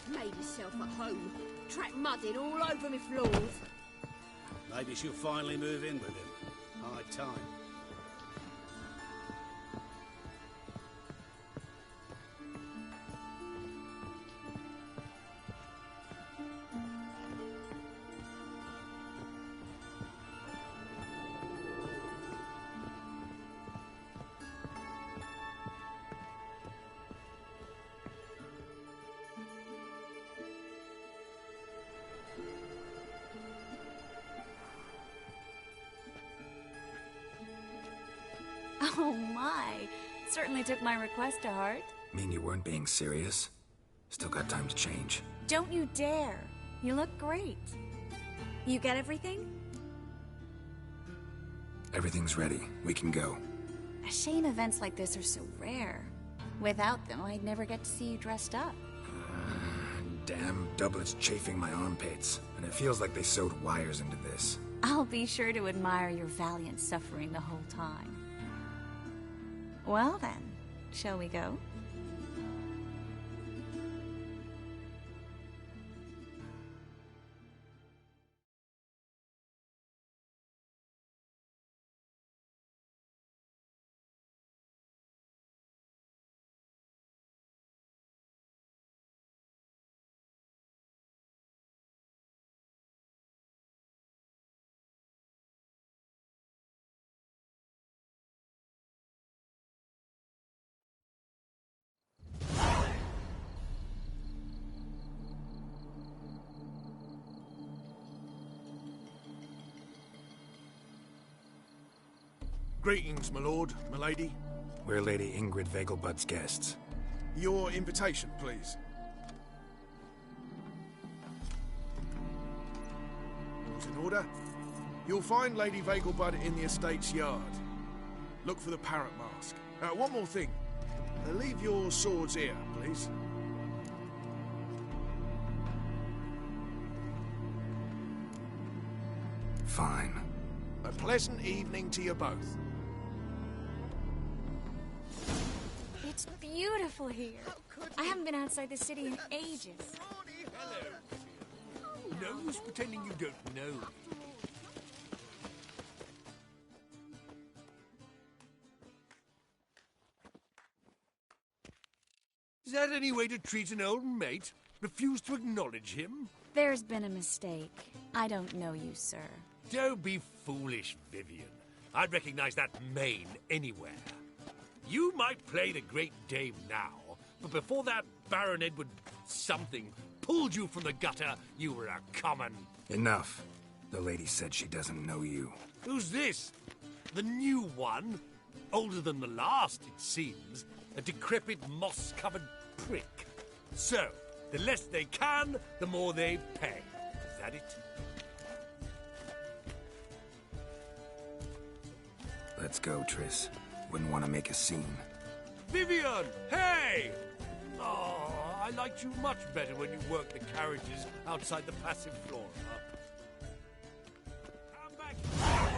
Made yourself at home. Track mudding all over me floors. Maybe she'll finally move in with him. High time. Oh my. Certainly took my request to heart. Mean you weren't being serious? Still got time to change. Don't you dare. You look great. You get everything? Everything's ready. We can go. A shame events like this are so rare. Without them, I'd never get to see you dressed up. Damn doublets chafing my armpits. And it feels like they sewed wires into this. I'll be sure to admire your valiant suffering the whole time. Well then, shall we go? Greetings, my lord, my lady. We're Lady Ingrid Vegelbud's guests. Your invitation, please. All's in order. You'll find Lady Vegelbud in the estate's yard. Look for the parrot mask. One more thing. Leave your swords here, please. Fine. A pleasant evening to you both. It's beautiful here. I haven't been outside the city in ages. No use pretending you don't know. Is that any way to treat an old mate? Refuse to acknowledge him? There's been a mistake. I don't know you, sir. Don't be foolish, Vivian. I'd recognize that mane anywhere. You might play the great dame now, but before that Baron Edward something pulled you from the gutter, you were a common... Enough. The lady said she doesn't know you. Who's this? The new one? Older than the last, it seems. A decrepit, moss-covered prick. So, the less they can, the more they pay. Is that it? Let's go, Triss. Wouldn't want to make a scene. Vivian! Hey! Oh, I liked you much better when you worked the carriages outside the passive flora.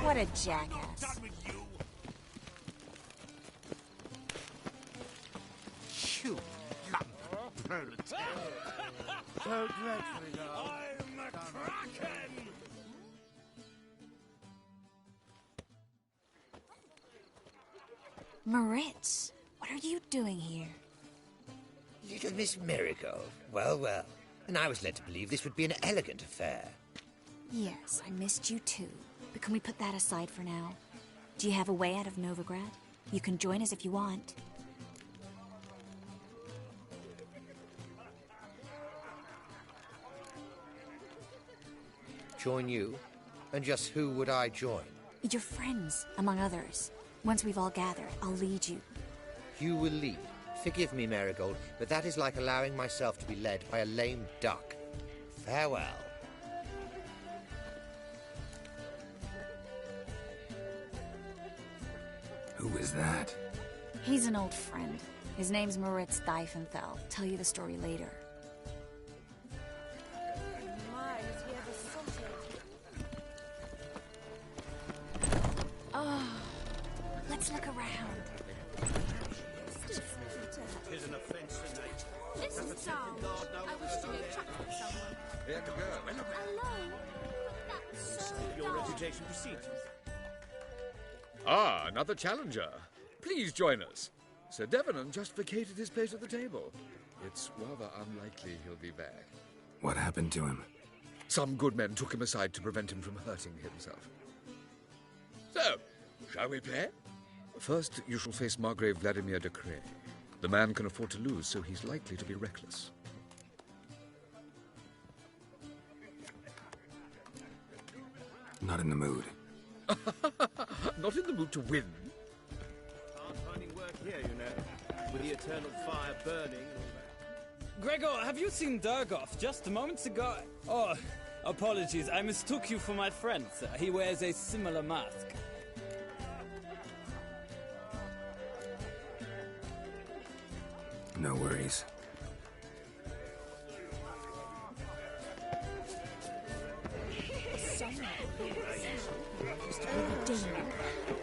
What a jackass. through the town. So dreadfully dull. I'm a kraken! Moritz, what are you doing here? Little Miss Marigold. Well, well. And I was led to believe this would be an elegant affair. Yes, I missed you too. But can we put that aside for now? Do you have a way out of Novigrad? You can join us if you want. Join you? And just who would I join? Your friends, among others. Once we've all gathered, I'll lead you. You will lead. Forgive me, Marigold, but that is like allowing myself to be led by a lame duck. Farewell. Who is that? He's an old friend. His name's Moritz Diefenthal. Tell you the story later. My, has he ever salted? Oh, let's look around. Tis an offence to nature. Listen, Sarge. I wish to go chatting with someone. Here to go. Alone? But that's so Your dark. reputation precedes you. Ah, another challenger. Please join us. Sir Devenant just vacated his place at the table. It's rather unlikely he'll be back. What happened to him? Some good men took him aside to prevent him from hurting himself. So, shall we play? First, you shall face Margrave Vladimir de Cray. The man can afford to lose, so he's likely to be reckless. Not in the mood. Not in the mood to win. Hard finding work here, you know, with the eternal fire burning and all that. Gregor, have you seen Durgoff just moments ago? Oh, apologies, I mistook you for my friend, sir. He wears a similar mask. No worries.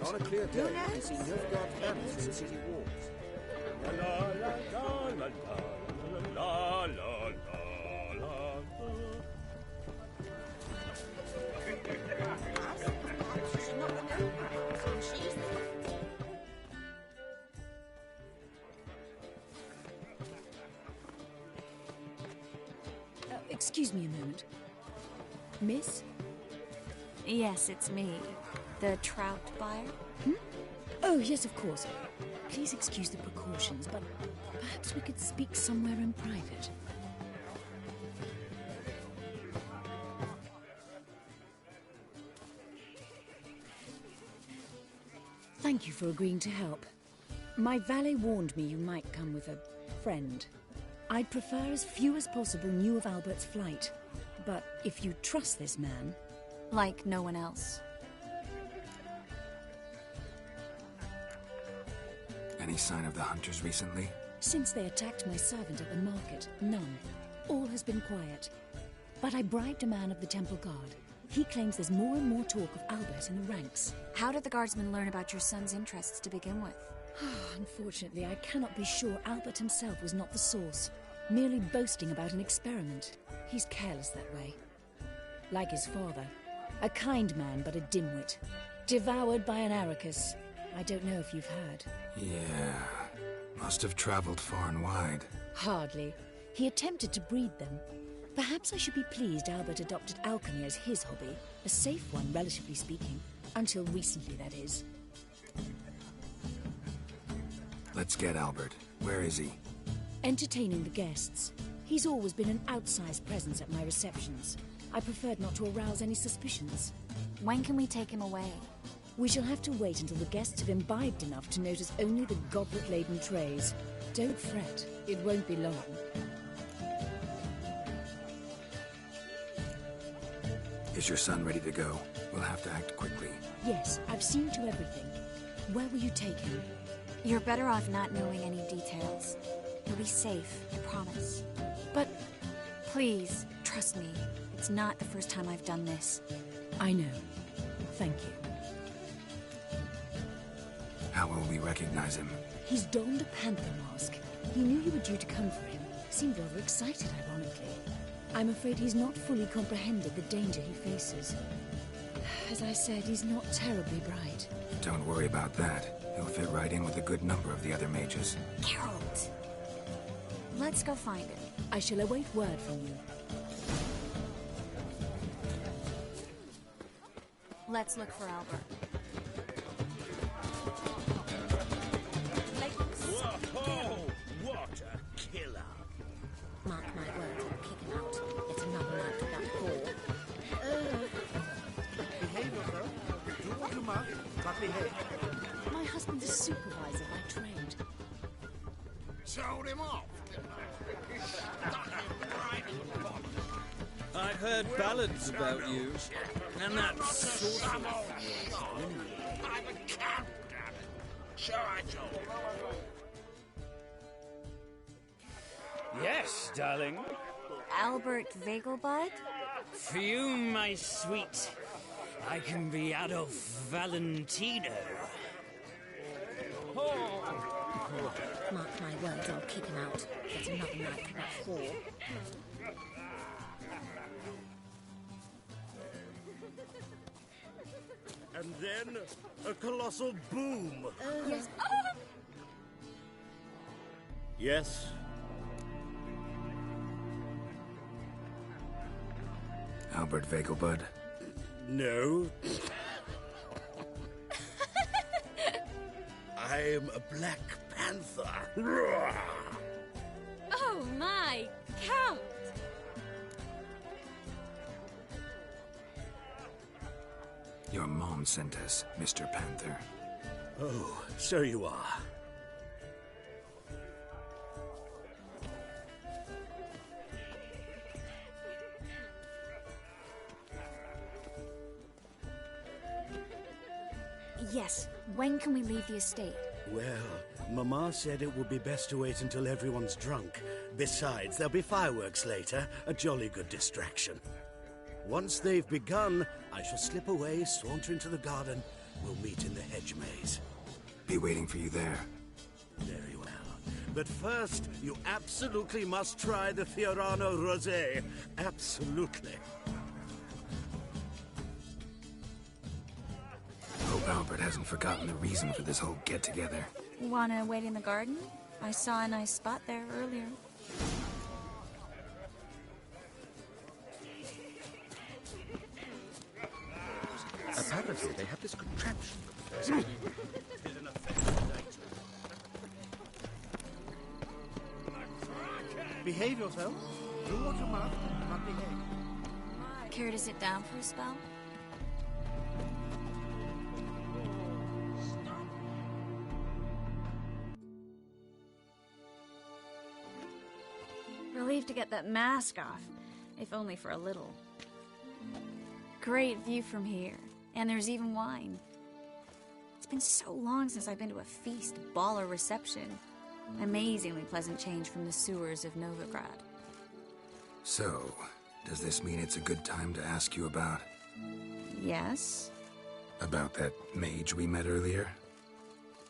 On a clear day, you can see Nilfgaard's banners in the city walls. La la la la la la la la. Excuse me a moment. Miss? Yes, it's me. The trout buyer? Oh, yes, of course. Please excuse the precautions, but perhaps we could speak somewhere in private. Thank you for agreeing to help. My valet warned me you might come with a friend. I'd prefer as few as possible knew of Albert's flight. But if you trust this man... Like no one else. Any sign of the hunters recently? Since they attacked my servant at the market, none. All has been quiet. But I bribed a man of the Temple Guard. He claims there's more and more talk of Albert in the ranks. How did the guardsmen learn about your son's interests to begin with? Unfortunately, I cannot be sure Albert himself was not the source. Merely boasting about an experiment. He's careless that way. Like his father. A kind man, but a dimwit. Devoured by an Arrakis. I don't know if you've heard. Yeah. Must have traveled far and wide. Hardly. He attempted to breed them. Perhaps I should be pleased Albert adopted alchemy as his hobby. A safe one, relatively speaking. Until recently, that is. Let's get Albert. Where is he? Entertaining the guests. He's always been an outsized presence at my receptions. I preferred not to arouse any suspicions. When can we take him away? We shall have to wait until the guests have imbibed enough to notice only the goblet-laden trays. Don't fret. It won't be long. Is your son ready to go? We'll have to act quickly. Yes, I've seen to everything. Where will you take him? You're better off not knowing any details. You'll be safe, I promise. But... Please, trust me. It's not the first time I've done this. I know. Thank you. How will we recognize him? He's donned a panther mask. He knew you were due to come for him, seemed rather excited, ironically. I'm afraid he's not fully comprehended the danger he faces. As I said, he's not terribly bright. Don't worry about that. He'll fit right in with a good number of the other mages. Geralt! Let's go find him. I shall await word from you. Let's look for Albert. Whoa! What a killer! Mark my words, I'll kick him out. It's another night with that whore. Behave yourself. Do what you must, but behave. My husband's a supervisor by trade. Sold him off, didn't I? Stuck him right in the bottom. I've heard ballads about you, and that sort I'm of... a cat, damn it. Sure I told Yes, darling. Albert Vegelbud? For you, my sweet, I can be Adolf Valentino. Mark my words, I'll kick him out. It's another night with that whore. And then a colossal boom. Yes. Yes. Albert Vegelbud. No. I am a Black Panther. Oh my, Count! Your mom sent us, Mr. Panther. Oh, so you are. Yes, when can we leave the estate? Well, Mama said it would be best to wait until everyone's drunk. Besides, there'll be fireworks later, a jolly good distraction. Once they've begun, I shall slip away, saunter into the garden. We'll meet in the hedge maze. Be waiting for you there. Very well. But first, you absolutely must try the Fiorano Rosé. Absolutely. Hope Albert hasn't forgotten the reason for this whole get-together. Wanna wait in the garden? I saw a nice spot there earlier. Apparently, they have this contraption. Behave yourself. Do what you must, but behave. Care to sit down for a spell? Relieved to get that mask off, if only for a little. Great view from here, and there's even wine. It's been so long since I've been to a feast, ball, or reception. Amazingly pleasant change from the sewers of Novigrad. So, does this mean it's a good time to ask you about... Yes? About that mage we met earlier?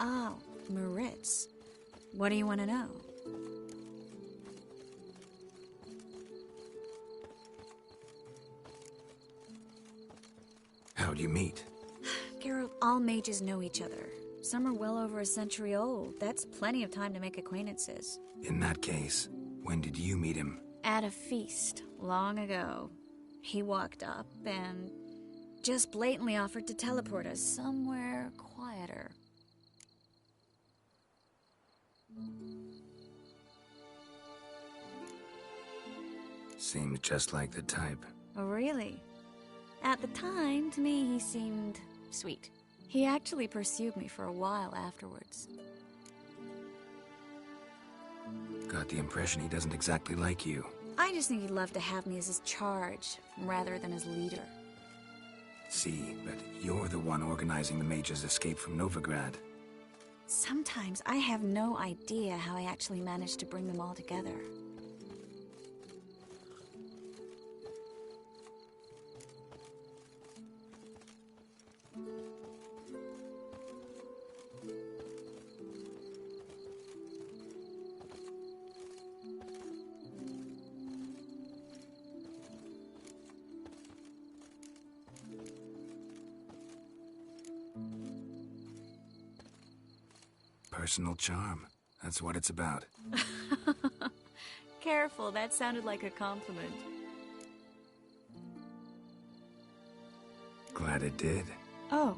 Oh, Maritz. What do you want to know? How'd you meet? Geralt, all mages know each other. Some are well over a century old. That's plenty of time to make acquaintances. In that case, when did you meet him? At a feast, long ago. He walked up and just blatantly offered to teleport us somewhere quieter. Seemed just like the type. Oh, really? At the time, to me, he seemed sweet. He actually pursued me for a while afterwards. Got the impression he doesn't exactly like you. I just think he'd love to have me as his charge, rather than his leader. See, but you're the one organizing the mage's escape from Novigrad. Sometimes I have no idea how I actually managed to bring them all together. Personal charm. That's what it's about. Careful, that sounded like a compliment. Glad it did. Oh.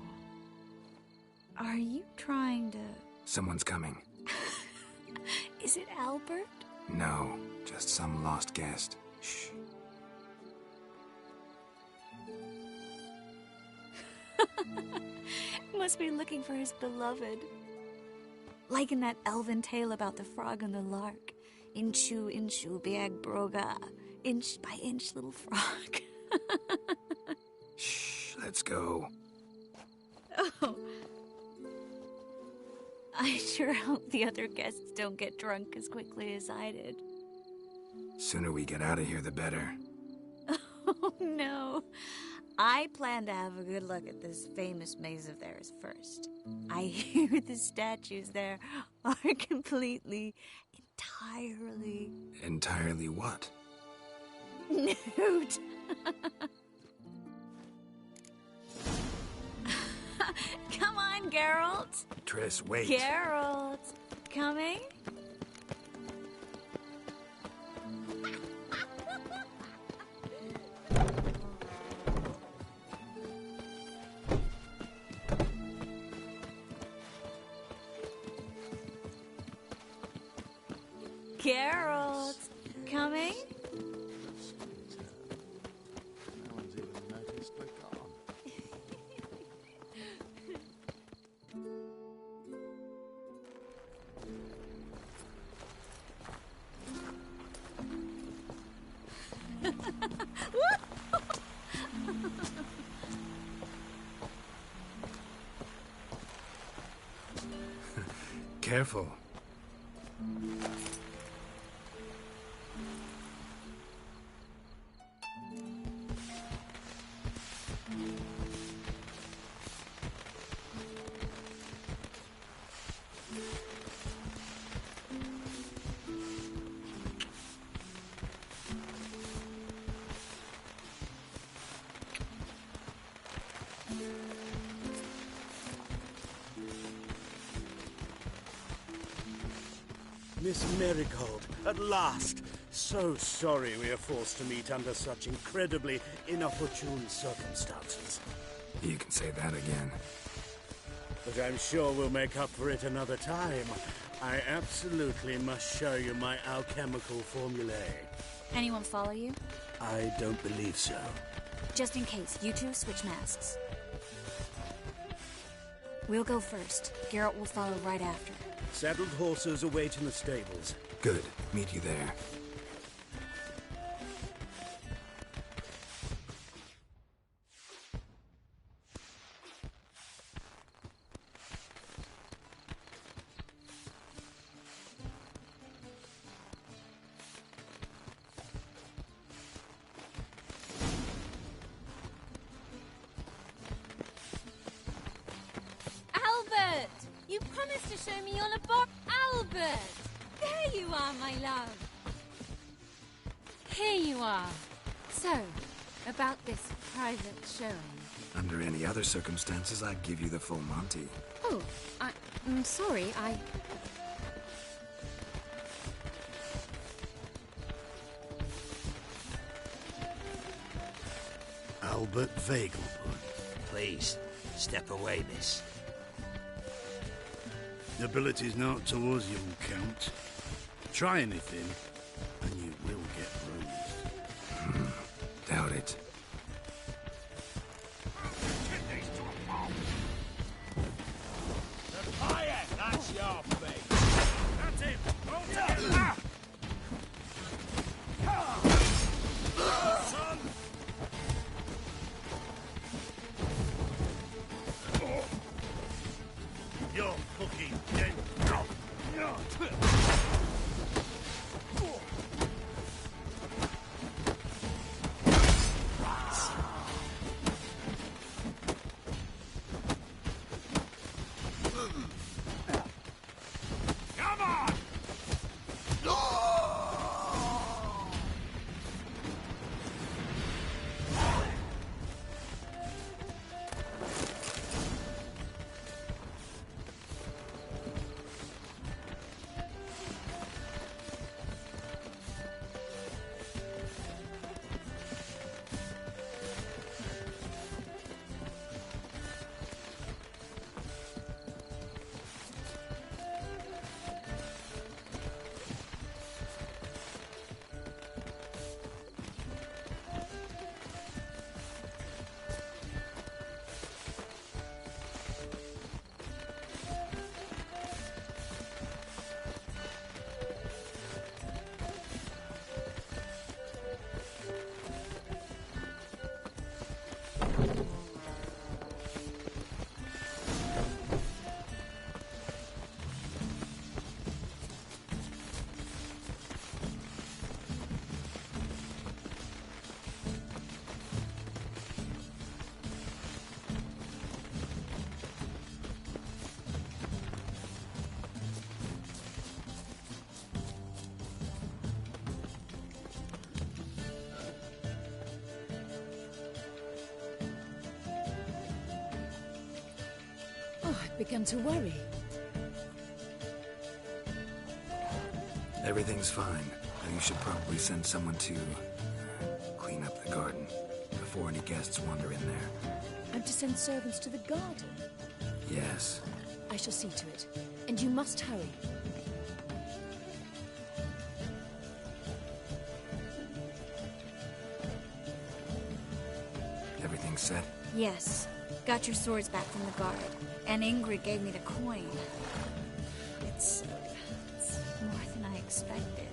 Are you trying to... Someone's coming. Is it Albert? No, just some lost guest. Shh. Must be looking for his beloved. Like in that elven tale about the frog and the lark. Inchu, inchu, biag broga. Inch by inch, little frog. Shh, let's go. Oh. I sure hope the other guests don't get drunk as quickly as I did. Sooner we get out of here, the better. Oh, no. I plan to have a good look at this famous maze of theirs first. I hear the statues there are completely, entirely... Entirely what? Nude. Come on, Geralt. Triss, wait. Geralt. Coming? Geralt. Coming? No one's even noticed we're gone. Careful. Miss Marigold, at last! So sorry we are forced to meet under such incredibly inopportune circumstances. You can say that again. But I'm sure we'll make up for it another time. I absolutely must show you my alchemical formulae. Anyone follow you? I don't believe so. Just in case, you two switch masks. We'll go first. Geralt will follow right after. Saddled horses await in the stables. Good. Meet you there. Albert! You promised to show me all about Albert! There you are, my love. Here you are. So, about this private showing. Under any other circumstances, I'd give you the full Monty. Oh, I'm sorry, Albert Vegelbud. Please, step away, miss. Nobility's not towards you, Count. Try anything, and you will get bruised. Doubt it. That's your face. That's him. Son! You're fucking dead. Come on! begun to worry. Everything's fine. You should probably send someone to clean up the garden before any guests wander in there. I'm to send servants to the garden? Yes. I shall see to it. And you must hurry. Everything set? Yes. Got your swords back from the guard. And Ingrid gave me the coin. It's more than I expected.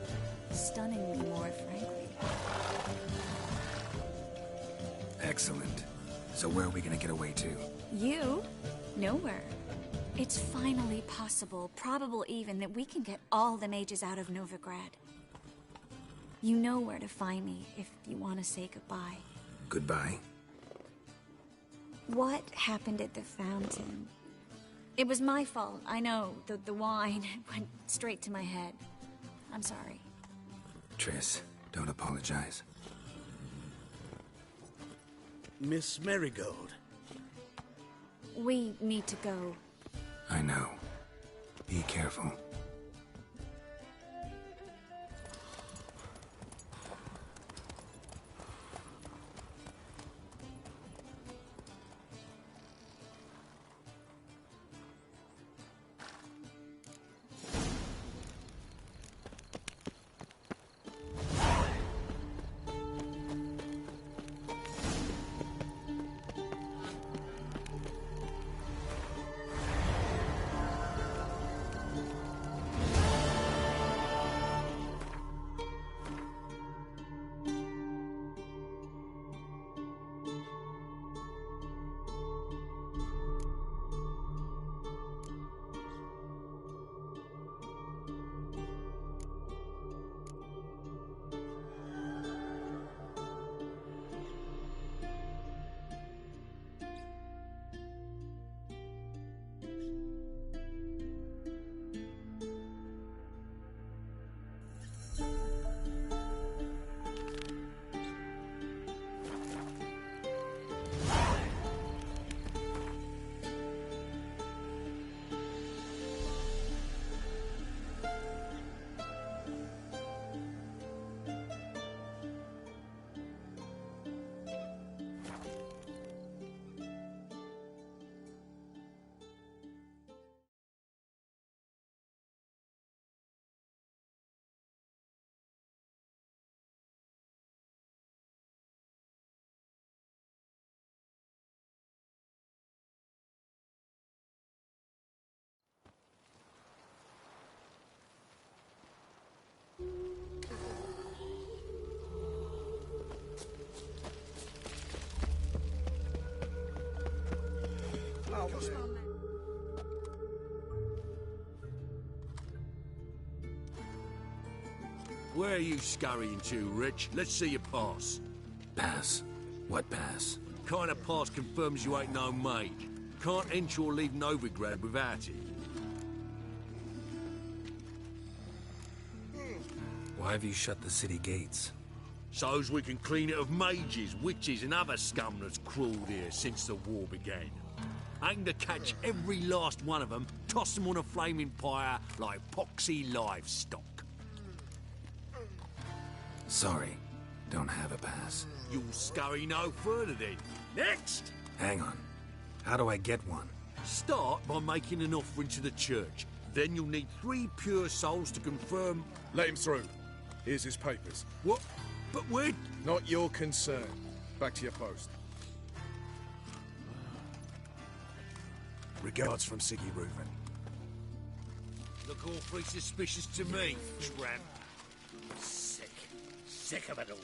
Stunningly more, frankly. Excellent. So where are we gonna get away to? You? Nowhere. It's finally possible, probable even, that we can get all the mages out of Novigrad. You know where to find me if you want to say goodbye. Goodbye? What happened at the fountain? It was my fault, I know. The wine went straight to my head. I'm sorry. Triss, don't apologize. Miss Marigold. We need to go. I know. Be careful. Where are you scurrying to, Rich? Let's see your pass. Pass? What pass? Kind of pass confirms you ain't no mage. Can't enter or leave Novigrad without it. Why have you shut the city gates? So's we can clean it of mages, witches and other scum that's crawled here since the war began. Aim to catch every last one of them, toss them on a flaming pyre like poxy livestock. Sorry, don't have a pass. You'll scurry no further then. Next! Hang on. How do I get one? Start by making an offering to the church. Then you'll need 3 pure souls to confirm... Let him through. Here's his papers. What? But where... Not your concern. Back to your post. Regards from Siggy Reuven. Look awfully suspicious to me, tramp. Sick of it all.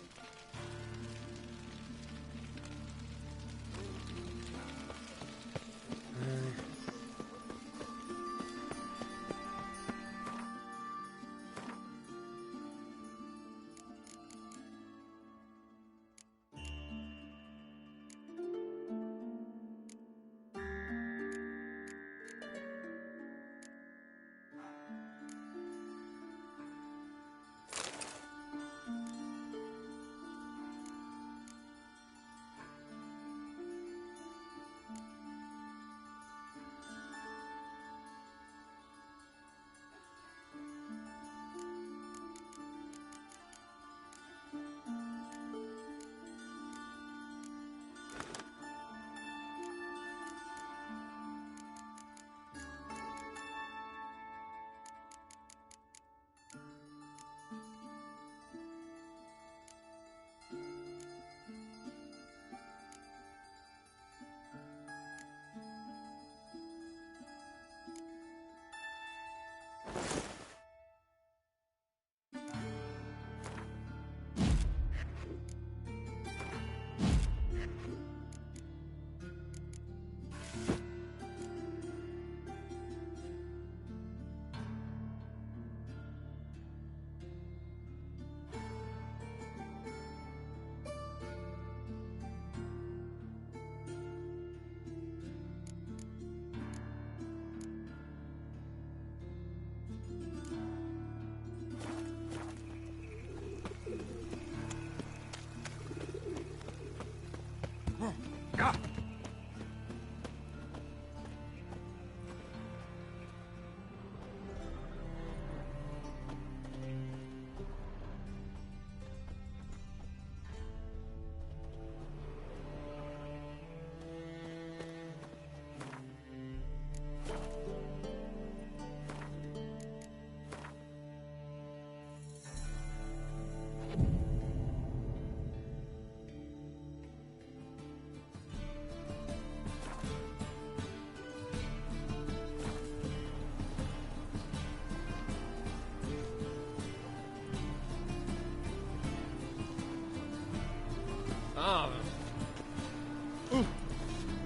Ah.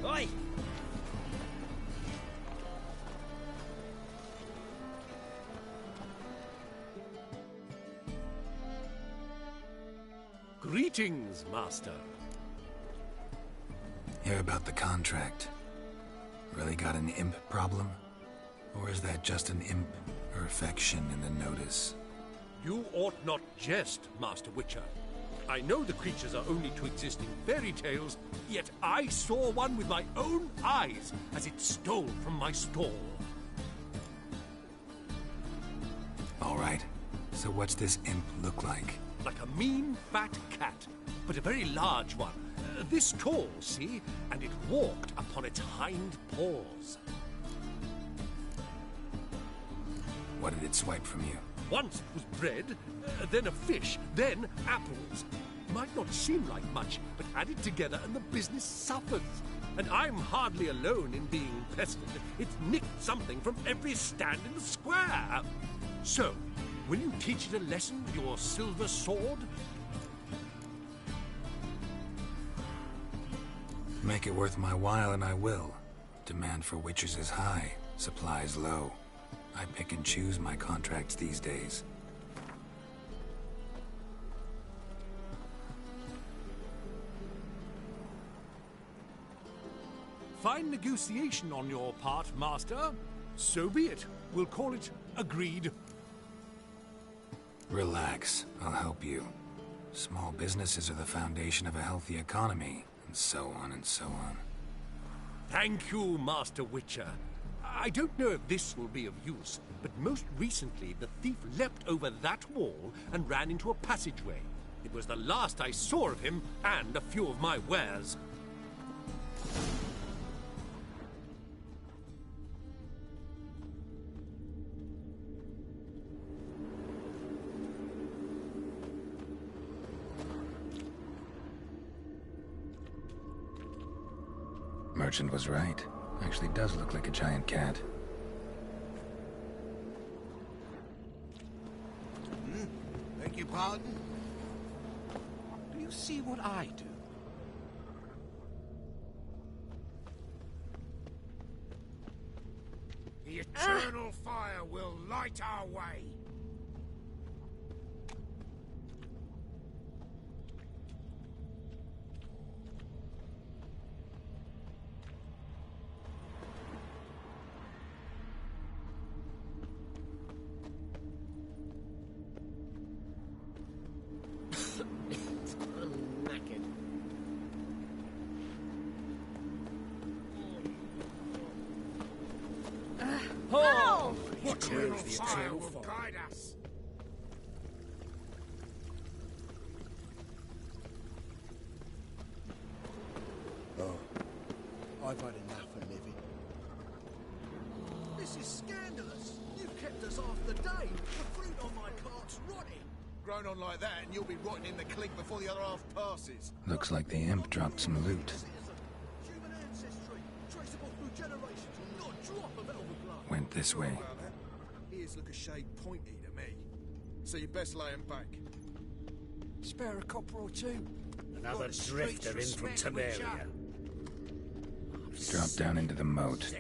Oi! Greetings, Master. Hear about the contract. Really got an imp problem? Or is that just an imp perfection in the notice? You ought not jest, Master Witcher. I know the creatures are only to exist in fairy tales, yet I saw one with my own eyes as it stole from my stall. All right. So what's this imp look like? Like a mean, fat cat, but a very large one. This tall, see? And it walked upon its hind paws. What did it swipe from you? Once it was bread, then a fish, then apples. Might not seem like much, but add it together and the business suffers. And I'm hardly alone in being pestered. It's nicked something from every stand in the square. So, will you teach it a lesson with your silver sword? Make it worth my while and I will. Demand for witches is high, supplies low. I pick and choose my contracts these days. Fine negotiation on your part, Master. So be it. We'll call it agreed. Relax, I'll help you. Small businesses are the foundation of a healthy economy, and so on and so on. Thank you, Master Witcher. I don't know if this will be of use, but most recently the thief leapt over that wall and ran into a passageway. It was the last I saw of him and a few of my wares. Merchant was right. Actually does look like a giant cat. Beg your pardon? Do you see what I do? The eternal fire will light our way. Oh! What will the eternal fire guide us? Oh, I've had enough of living. This is scandalous. You've kept us half the day. The fruit on my cart's rotting. Grown on like that, and you'll be rotting in the clink before the other half passes. Looks like the imp dropped some loot. Human ancestry, traceable through generations, not a drop of elven blood. Went this way. Ears look a shade pointy to me. So you best lay 'em back. Spare a copper or two. Another drifter in from Temeria. Drop down into the moat.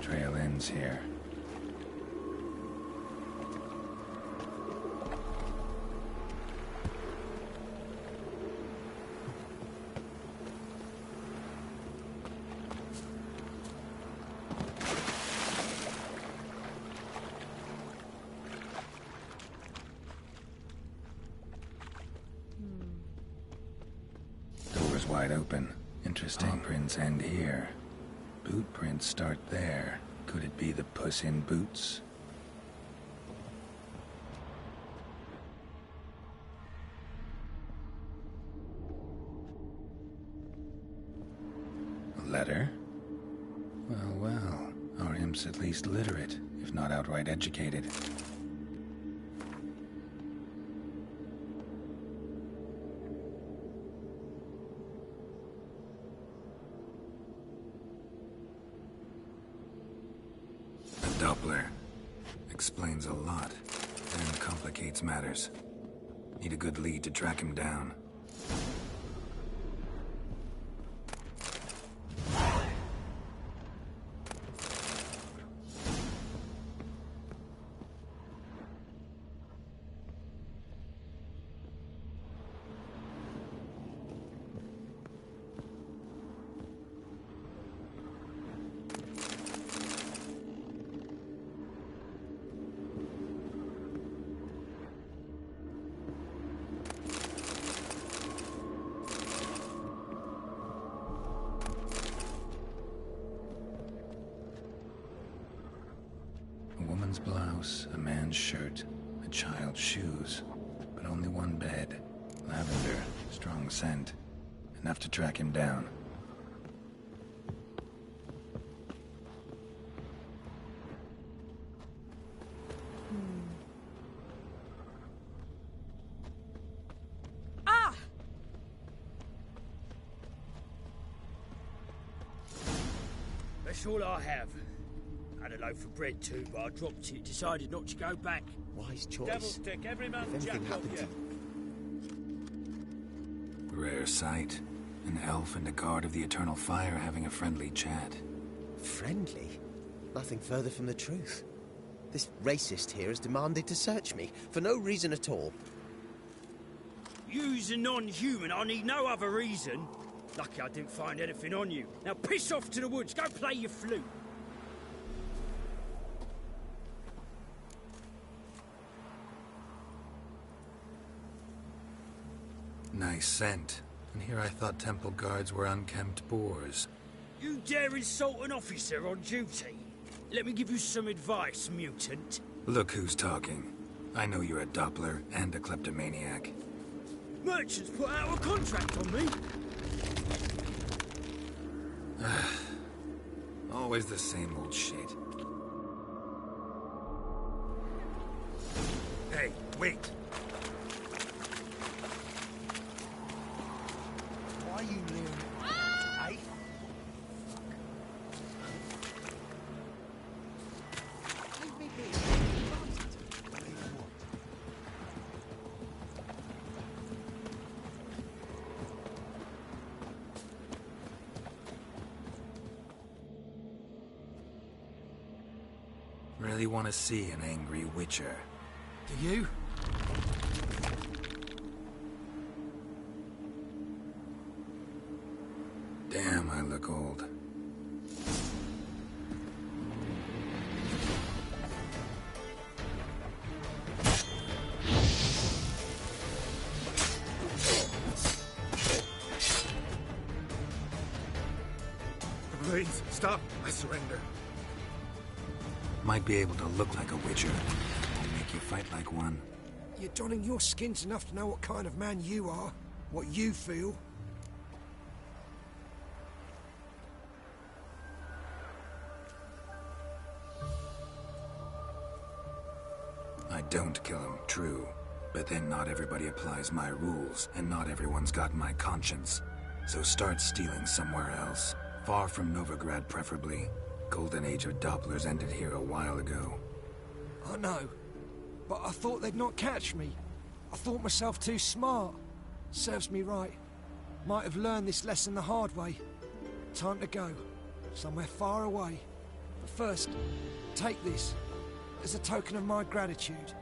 Trail ends here. is wide open. Interesting. Prints end here. Boot prints start there. Could it be the Puss in Boots? A letter? Well, well. Our imp's at least literate, if not outright educated. Doppler. Explains a lot, and complicates matters. Need a good lead to track him down. Blouse, a man's shirt, a child's shoes, but only one bed. Lavender, strong scent, enough to track him down. Ah! That's all I have. Had a loaf of bread too, but I dropped it. Decided not to go back. Wise choice. Devil stick, every man If jack anything of happened you. to Rare sight. An elf and a guard of the Eternal Fire having a friendly chat. Friendly? Nothing further from the truth. This racist here has demanded to search me, for no reason at all. You's a non-human. I need no other reason. Lucky I didn't find anything on you. Now piss off to the woods. Go play your flute. Nice scent. And here I thought temple guards were unkempt boors. You dare insult an officer on duty? Let me give you some advice, mutant. Look who's talking. I know you're a Doppler and a kleptomaniac. Merchants put out a contract on me. Always the same old shit. Hey, wait! Why are you leering at me, eh? Leave me be. Really want to see an angry witcher. Do you? Damn, I look old. Please, stop. I surrender. Might be able to look like a witcher. Won't make you fight like one. You're donning your skins enough to know what kind of man you are, what you feel. I don't kill him, true. But then not everybody applies my rules, and not everyone's got my conscience. So start stealing somewhere else. Far from Novigrad, preferably. Golden age of Dopplers ended here a while ago. I know, but I thought they'd not catch me. I thought myself too smart. Serves me right. Might have learned this lesson the hard way. Time to go. Somewhere far away. But first, take this as a token of my gratitude.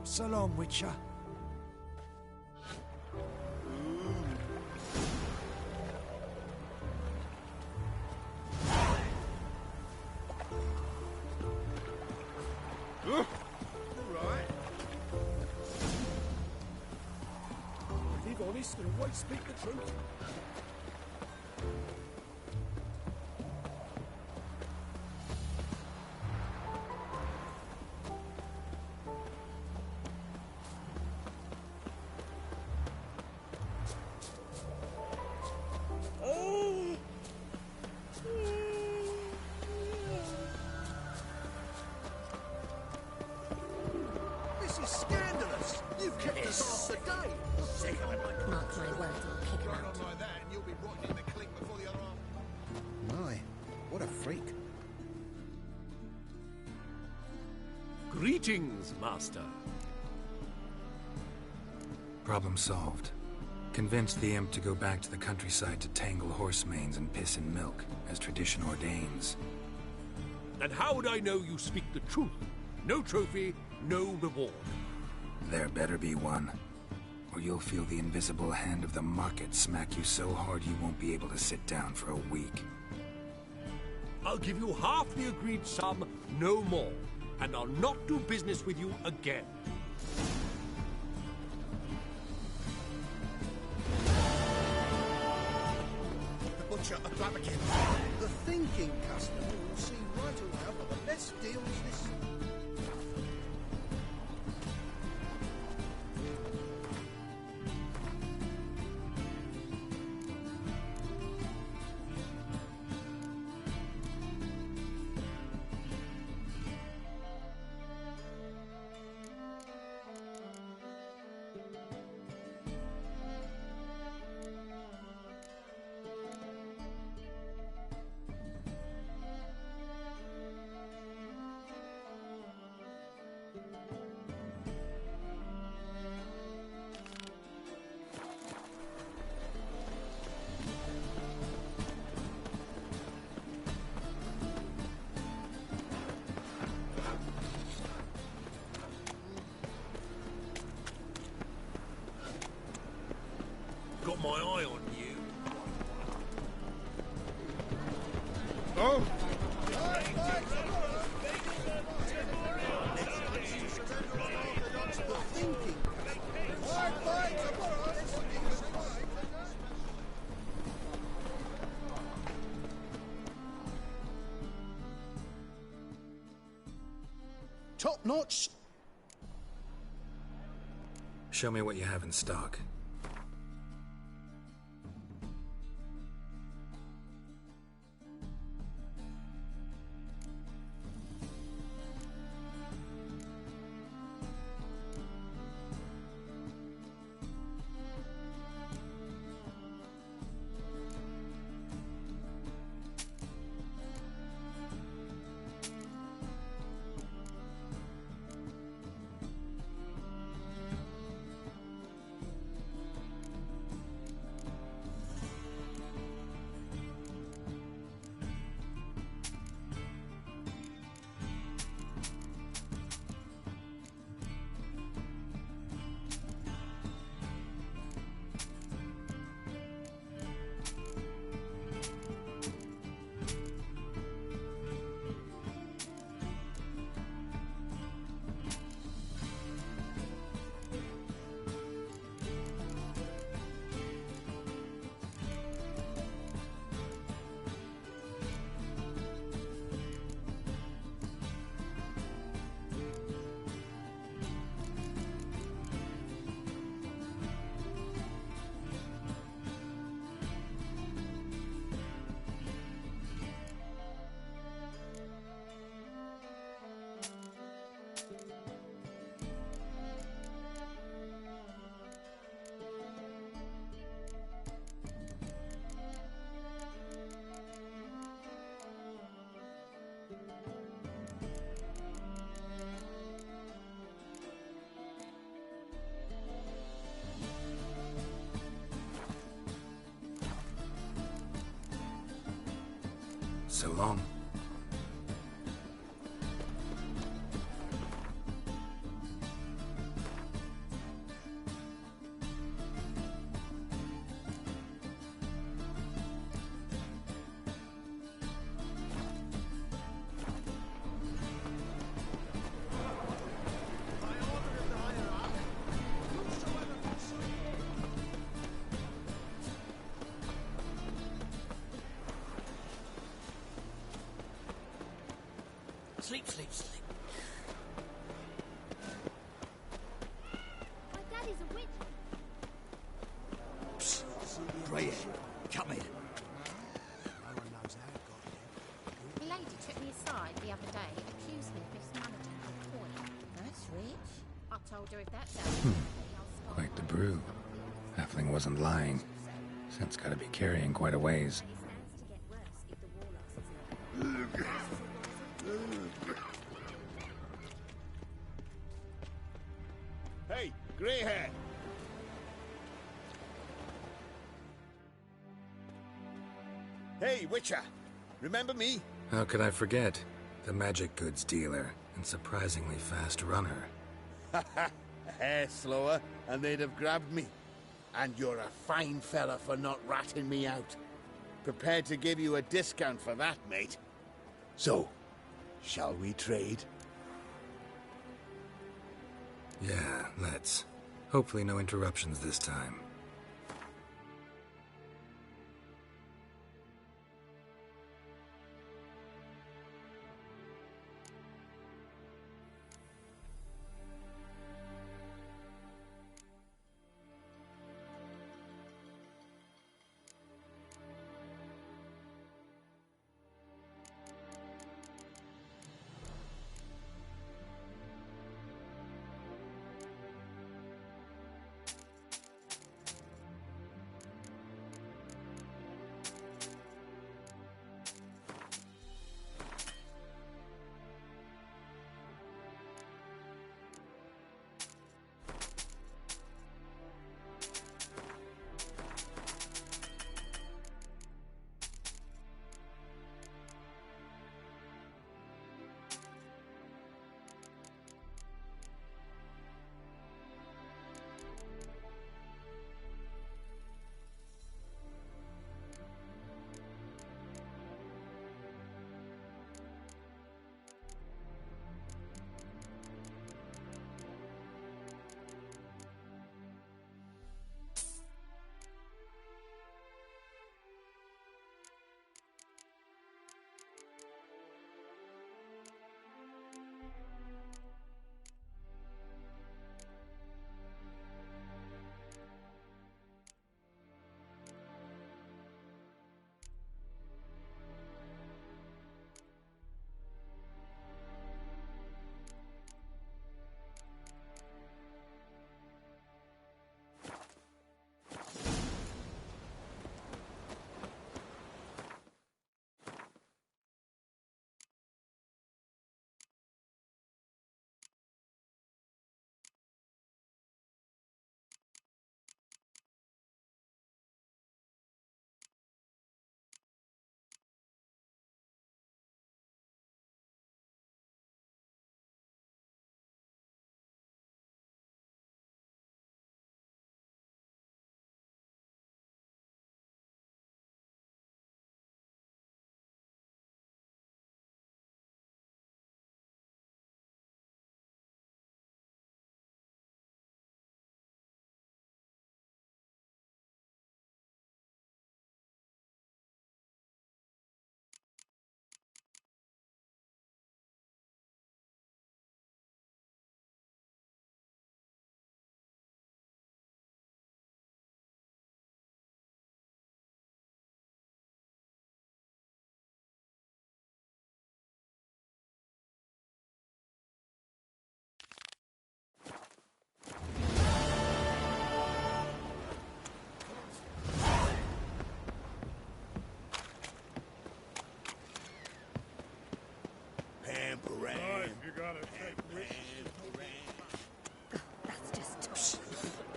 So long, Witcher. All right. live honest and always speak the truth. This is scandalous. You've kept us half the day. Mark my words, I'll kick him out. Like that, and you'll be rotting in the clink before the other half. My, what a freak. Greetings, Master. Problem solved. Convinced the imp to go back to the countryside to tangle horse manes and piss in milk, as tradition ordains. And how would I know you speak the truth? No trophy, no reward. There better be one, or you'll feel the invisible hand of the market smack you so hard you won't be able to sit down for a week. I'll give you half the agreed sum, no more. And I'll not do business with you again. The butcher above again. The thinking customer will see right around for the best deals this... Got my eye on you. Oh! Top notch. Show me what you have in stock. So long. sleep, sleep, sleep. My daddy's a witch. Psst. Grey, come here. A lady took me aside the other day and accused me of mismanaging her coin. That's rich. I told her if that sounds I'll stop. Quite the brew. Halfling wasn't lying. Scent's gotta be carrying quite a ways. Hey, grey hair. Hey, Witcher. Remember me? How could I forget? The magic goods dealer and surprisingly fast runner. A hair slower, and they'd have grabbed me. And you're a fine fella for not ratting me out. Prepared to give you a discount for that, mate. So, shall we trade? Yeah, let's. Hopefully no interruptions this time.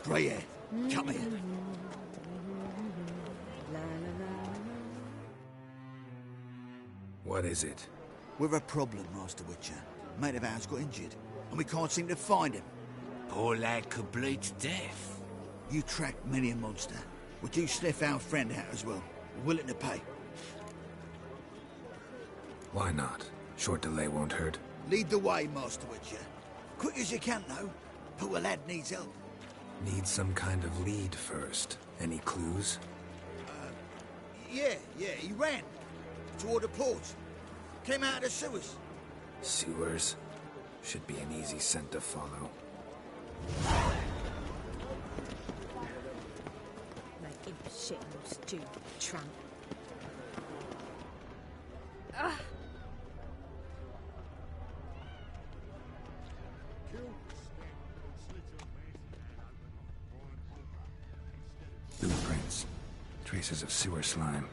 Grey hair, come here. What is it? We're a problem, Master Witcher. Mate of ours got injured, and we can't seem to find him. Poor lad could bleed to death. You tracked many a monster. Would you sniff our friend out as well? We're willing to pay. Why not? Short delay won't hurt. Lead the way, Master Witcher. Quick as you can, though. Poor lad needs help. Need some kind of lead first. Any clues? Yeah, he ran. Toward the port. Came out of the sewers. Sewers. Should be an easy scent to follow. Make him shit in your stew, tramp. Blueprints. Traces of sewer slime.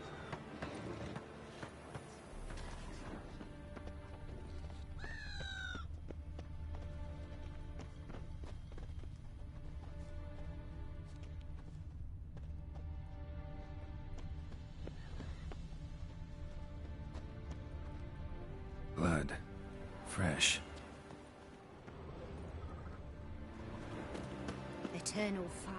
Blood. Fresh. Eternal fire.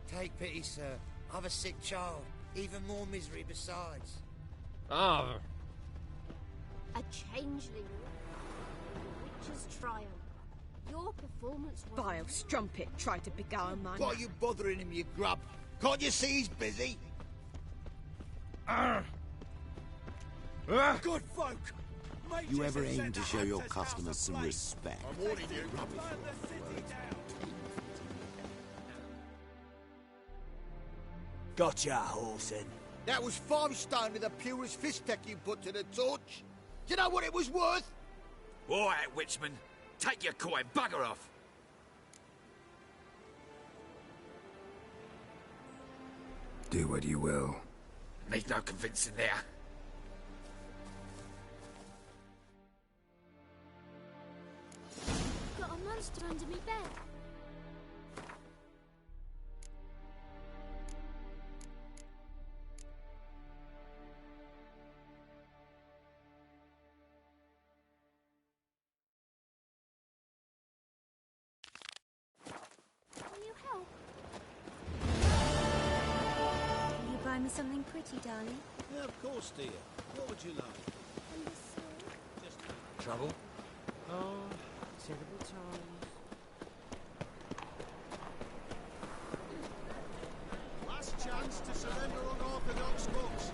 Take pity, sir. I've a sick child. Even more misery besides. Ah. A changeling. Witch's triumph. Your performance was... Vile strumpet tried to beguile man. Why are you bothering him, you grub? Can't you see he's busy? Good folk! You ever aim to show your customers some respect? I'm warning you. Gotcha, Horson. That was 5 stone with the purest fist tech you put to the torch. Do you know what it was worth? All right, Witchman. Take your coin, bugger off. Do what you will. Need no convincing there. Got a monster under me bed. Will you help? Will you buy me something pretty, darling? Yeah, of course, dear. What would you like? And the sword? Trouble? Oh, terrible times. Last chance to surrender unorthodox books.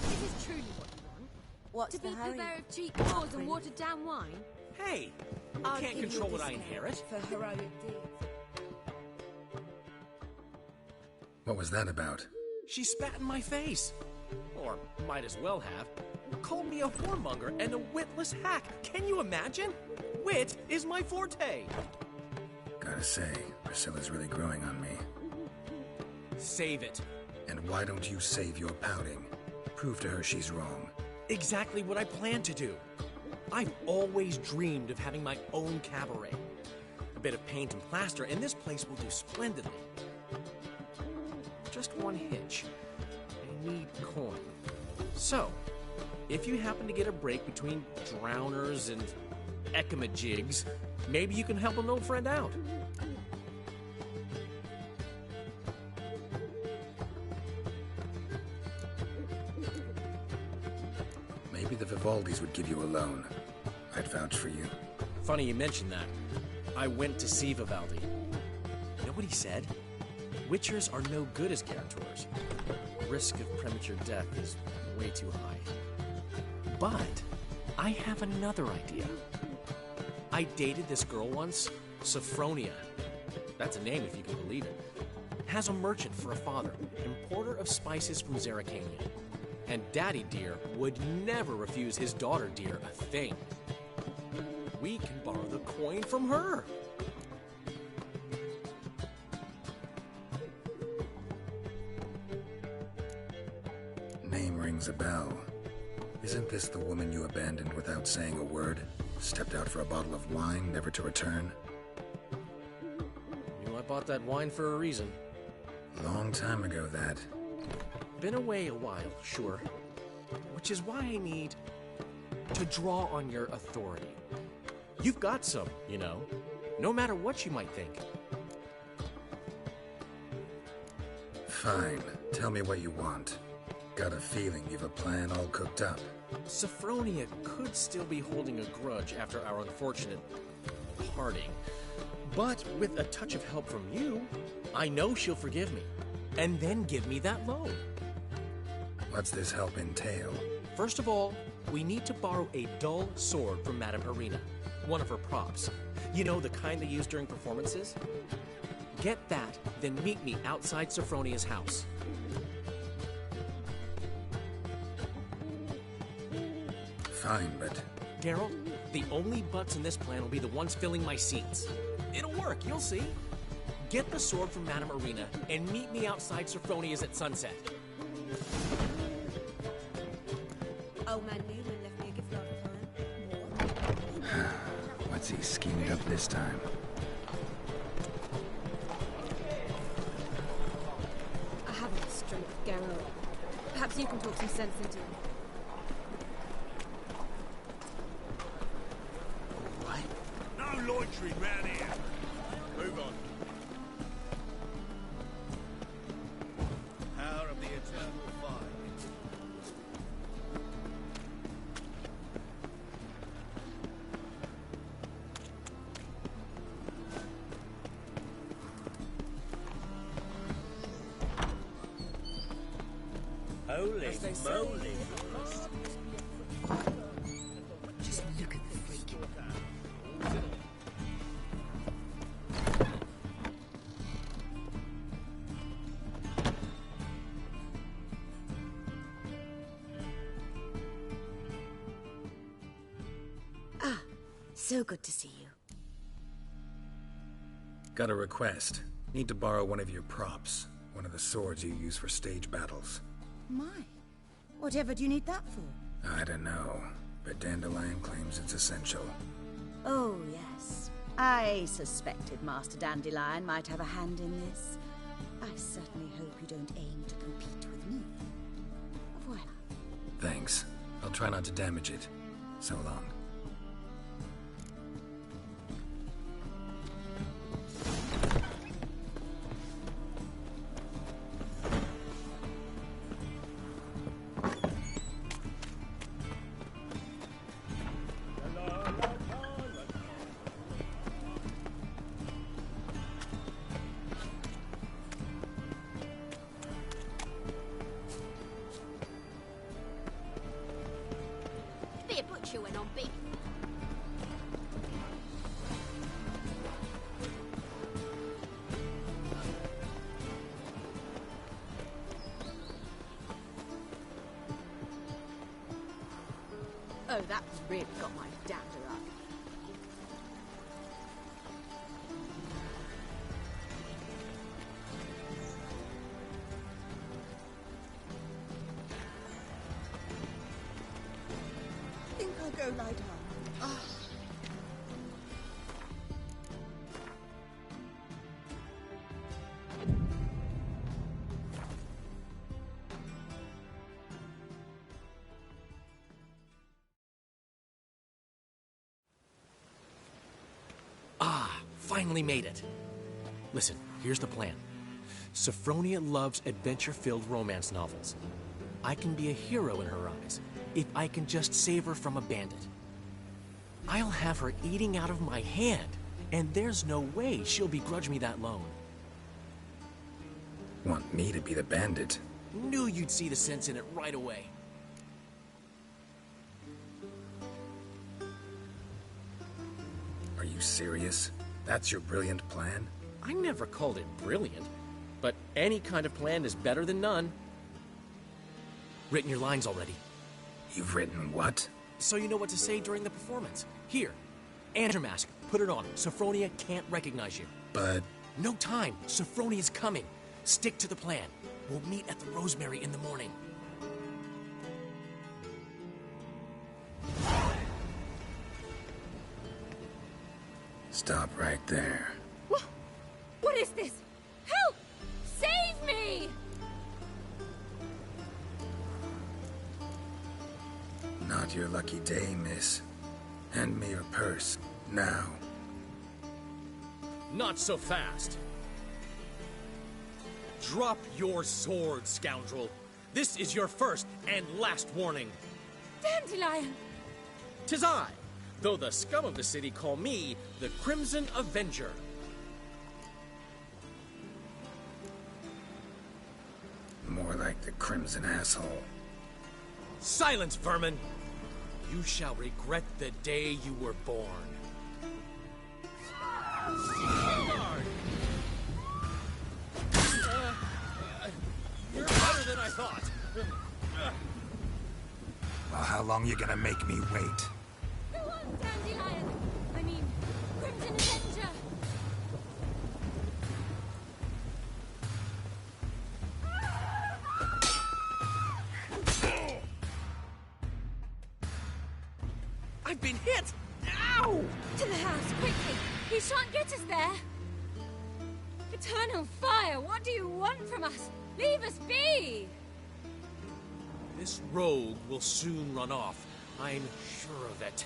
This is truly what you want? What's To the be hurry? purveyor of cheap whores and watered down wine? Hey, you I'll can't give you control a what I discount inherit. for heroic deeds. What was that about? She spat in my face. Or might as well have. Called me a whoremonger and a witless hack. Can you imagine? Wit is my forte. Gotta say, Priscilla's really growing on me. Save it. And why don't you save your pouting? Prove to her she's wrong. Exactly what I plan to do. I've always dreamed of having my own cabaret. A bit of paint and plaster, and this place will do splendidly. Just one hitch. I need coin. So, if you happen to get a break between drowners and ecamajigs, maybe you can help an old friend out. Maybe the Vivaldis would give you a loan. I'd vouch for you. Funny you mentioned that. I went to see Vivaldi. You know what he said? Witchers are no good as guarantors. Risk of premature death is way too high. But I have another idea. I dated this girl once, Sophronia. That's a name if you can believe it. Has a merchant for a father, importer of spices from Zerrikania. And Daddy Dear would never refuse his daughter Dear a thing. We can borrow the coin from her. Name rings a bell. Isn't this the woman you abandoned without saying a word? Stepped out for a bottle of wine, never to return? Knew I bought that wine for a reason. Long time ago, that. Been away a while, sure. Which is why I need to draw on your authority. You've got some, you know, no matter what you might think. Fine. Tell me what you want. Got a feeling you've a plan all cooked up. Sophronia could still be holding a grudge after our unfortunate parting. But with a touch of help from you, I know she'll forgive me. And then give me that loan. What's this help entail? First of all, we need to borrow a dull sword from Madame Irina, one of her props. You know, the kind they use during performances? Get that, then meet me outside Sophronia's house. Fine, but... Geralt, the only butts in this plan will be the ones filling my seats. It'll work, you'll see. Get the sword from Madame Irina and meet me outside Sophronia's at sunset. Old man Newman left me a gift last time. What's he schemed up this time? I haven't the strength, Geralt. Perhaps you can talk some sense into him. No loitering round here. Move on. Power of the eternal fire. Holy moly. Just look at the freak. Ah, so good to see you. Got a request. Need to borrow one of your props. One of the swords you use for stage battles. My, whatever do you need that for? I don't know, but Dandelion claims it's essential. Oh, yes. I suspected Master Dandelion might have a hand in this. I certainly hope you don't aim to compete with me. Voilà. Thanks. I'll try not to damage it. So long. Be a butcher when on beef. Oh, that's really got my dander up. Think I'll go lie down. Ah. Ah, finally made it. Listen, here's the plan. Sophronia loves adventure-filled romance novels. I can be a hero in her eyes if I can just save her from a bandit. I'll have her eating out of my hand, and there's no way she'll begrudge me that loan. Want me to be the bandit? Knew you'd see the sense in it right away. Are you serious? That's your brilliant plan? I never called it brilliant, but any kind of plan is better than none. Written your lines already. You've written what? So you know what to say during the performance. Here, and your mask. Put it on. Sophronia can't recognize you. But... No time. Sophronia's coming. Stick to the plan. We'll meet at the Rosemary in the morning. Stop right there. What is this? lucky day, miss. Hand me your purse, now. Not so fast. Drop your sword, scoundrel. This is your first and last warning. Dandelion! 'Tis I, though the scum of the city call me the Crimson Avenger. More like the Crimson Asshole. Silence, vermin! You shall regret the day you were born. You're better than I thought. Well, how long you gonna make me wait? Go on, Dandelion! I mean, Crimson Avenger! I've been hit! Ow! To the house, quickly! He shan't get us there! Eternal fire, what do you want from us? Leave us be! This rogue will soon run off. I'm sure of it.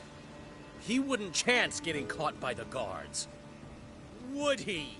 He wouldn't chance getting caught by the guards. Would he?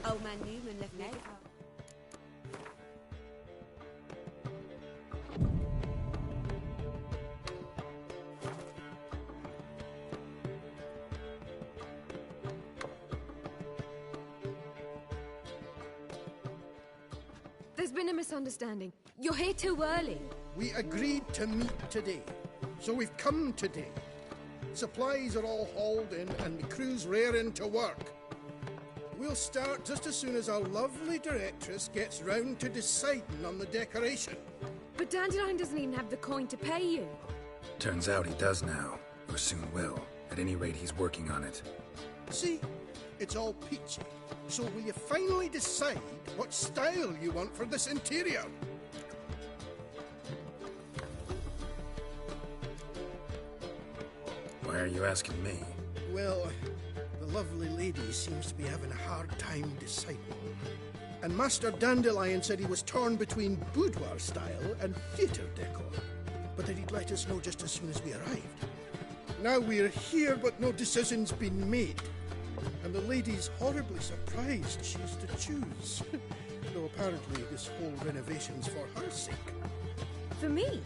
Old man Newman left me. There's been a misunderstanding. You're here too early. We agreed to meet today, so we've come today. Supplies are all hauled in and the crew's raring to work. We'll start just as soon as our lovely directress gets round to deciding on the decoration. But Dandelion doesn't even have the coin to pay you. Turns out he does now, or soon will. At any rate, he's working on it. See? It's all peachy. So will you finally decide what style you want for this interior? Why are you asking me? Well, the lovely lady seems to be having a hard time deciding. And Master Dandelion said he was torn between boudoir style and theatre decor, but that he'd let us know just as soon as we arrived. Now we're here, but no decision's been made. And the lady's horribly surprised she's to choose. Though apparently this whole renovation's for her sake. For me?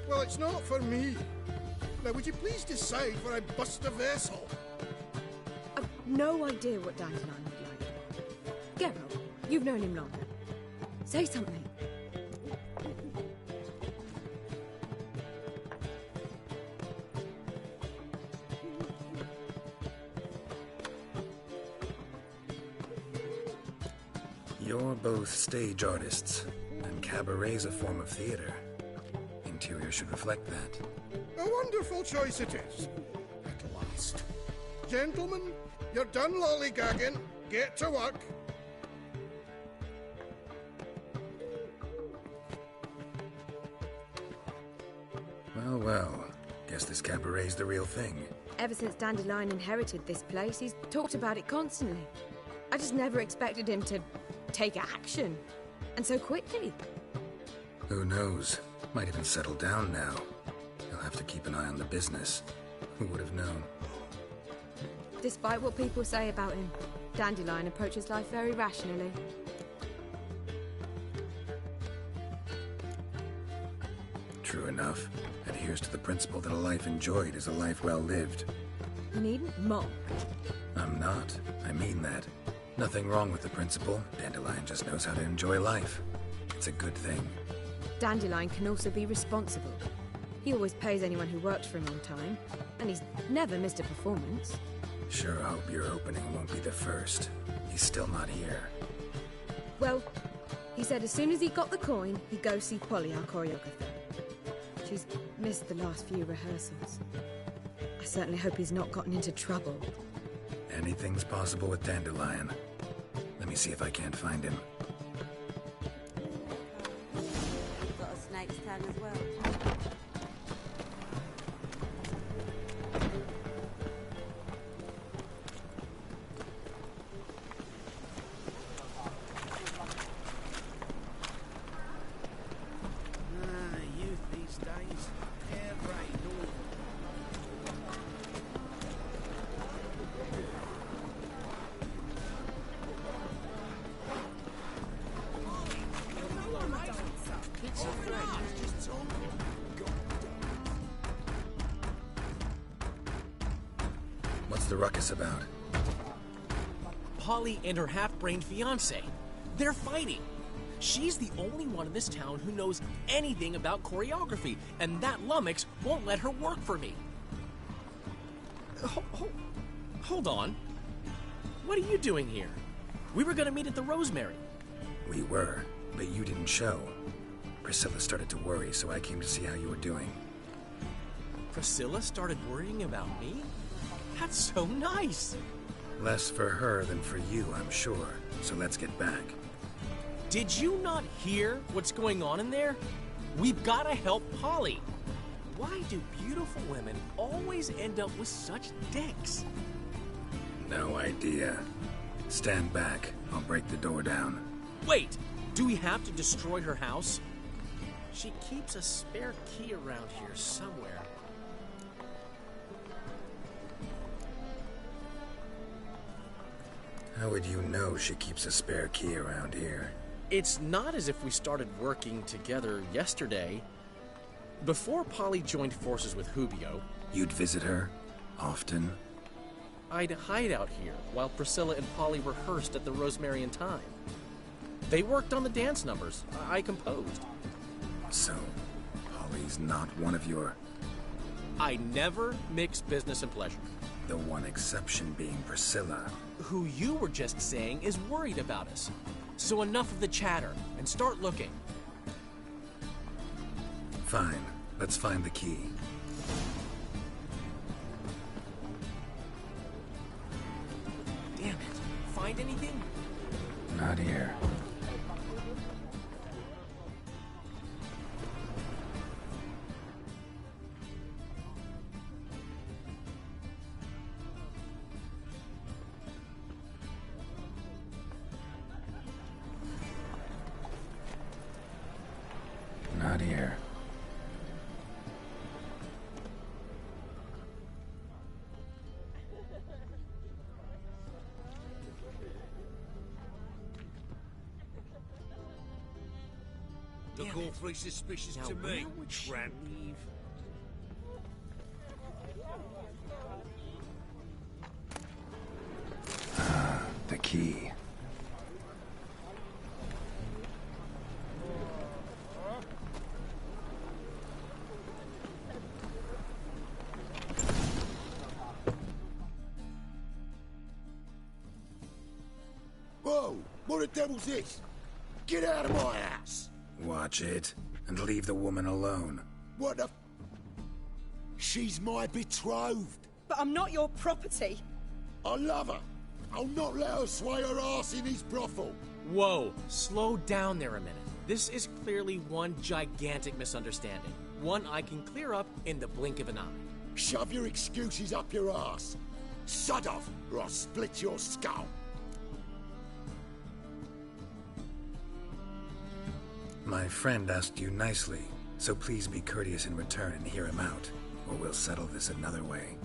Well, it's not for me. Now, would you please decide for I bust a vessel? I've no idea what Dandelion would like. Geralt, you've known him longer. Say something. You're both stage artists, and cabaret's a form of theater. Interior should reflect that. A wonderful choice it is. At last. Gentlemen, you're done lollygagging. Get to work. Well, well. Guess this cabaret's the real thing. Ever since Dandelion inherited this place, he's talked about it constantly. I just never expected him to take action. And so quickly. Who knows? Might even settle down now. He'll have to keep an eye on the business. Who would have known? Despite what people say about him, Dandelion approaches life very rationally. True enough. Adheres to the principle that a life enjoyed is a life well lived. You needn't mock. I'm not. I mean that. Nothing wrong with the principal. Dandelion just knows how to enjoy life. It's a good thing. Dandelion can also be responsible. He always pays anyone who works for him on time, and he's never missed a performance. Sure hope your opening won't be the first. He's still not here. Well, he said as soon as he got the coin, he'd go see Polly, our choreographer. She's missed the last few rehearsals. I certainly hope he's not gotten into trouble. Anything's possible with Dandelion. Let me see if I can't find him. Got a snake's tongue as well. Youth these days. Air-brained all. What's the ruckus about? Polly and her half-brained fiancé. They're fighting. She's the only one in this town who knows anything about choreography, and that lummox won't let her work for me. Hold on. What are you doing here? We were gonna meet at the Rosemary. We were, but you didn't show. Priscilla started to worry, so I came to see how you were doing. Priscilla started worrying about me? That's so nice. Less for her than for you, I'm sure. So let's get back. Did you not hear what's going on in there? We've gotta help Polly. Why do beautiful women always end up with such dicks? No idea. Stand back. I'll break the door down. Wait! Do we have to destroy her house? She keeps a spare key around here somewhere. How would you know she keeps a spare key around here? It's not as if we started working together yesterday. Before Polly joined forces with Hubio... You'd visit her? Often? I'd hide out here while Priscilla and Polly rehearsed at the Rosemary and Thyme. They worked on the dance numbers I composed. So, Polly's not one of your... I never mix business and pleasure. The one exception being Priscilla. Who you were just saying is worried about us. So enough of the chatter, and start looking. Fine. Let's find the key. Damn it. Find anything? Not here. Not here. Look awfully suspicious to me, tramp. The key. Whoa! What the devil's this? Get out of my house! Watch it, and leave the woman alone. What the f... She's my betrothed. But I'm not your property. I love her. I'll not let her sway her ass in his brothel. Whoa, slow down there a minute. This is clearly one gigantic misunderstanding. One I can clear up in the blink of an eye. Shove your excuses up your ass. Sod off, or I'll split your skull. My friend asked you nicely, so please be courteous in return and hear him out, or we'll settle this another way.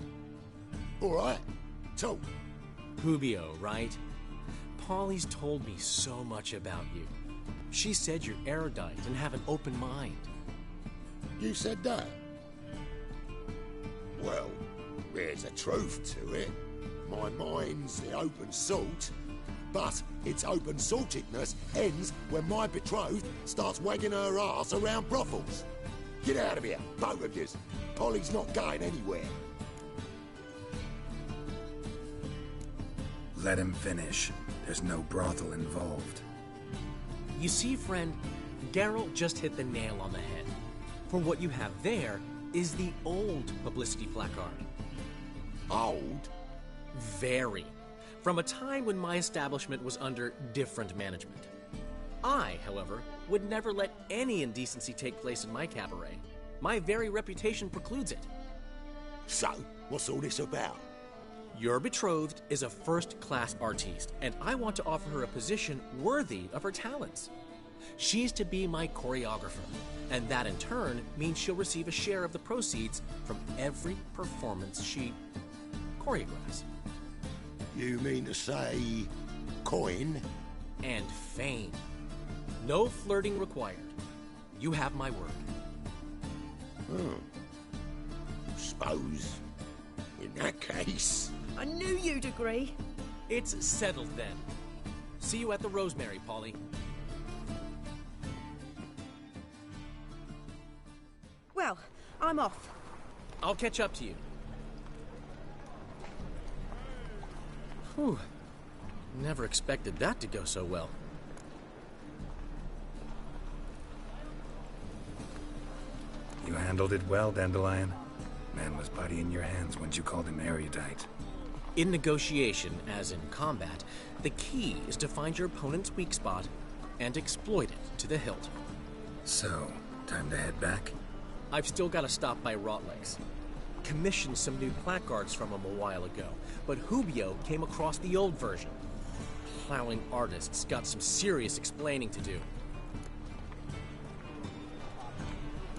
All right. Talk. Hubio, right? Polly's told me so much about you. She said you're erudite and have an open mind. You said that? Well, There's a truth to it. My mind's the open salt. But its open saltedness ends when my betrothed starts wagging her ass around brothels. Get out of here, both of yous. Polly's not going anywhere. Let him finish. There's no brothel involved. You see, friend, Geralt just hit the nail on the head. For what you have there is the old publicity placard. Old? Very. From a time when my establishment was under different management. I, however, would never let any indecency take place in my cabaret. My very reputation precludes it. So, what's all this about? Your betrothed is a first-class artiste, and I want to offer her a position worthy of her talents. She's to be my choreographer, and that in turn means she'll receive a share of the proceeds from every performance she choreographs. You mean to say coin? And fame. No flirting required. You have my word. Suppose, in that case... I knew you'd agree. It's settled then. See you at the Rosemary, Polly. Well, I'm off. I'll catch up to you. Whew. Never expected that to go so well. You handled it well, Dandelion. Man was body in your hands once you called him erudite. In negotiation, as in combat, the key is to find your opponent's weak spot and exploit it to the hilt. So, time to head back? I've still got to stop by Rotlegs. Commissioned some new placards from him a while ago, but Hubio came across the old version. Plowing artists got some serious explaining to do.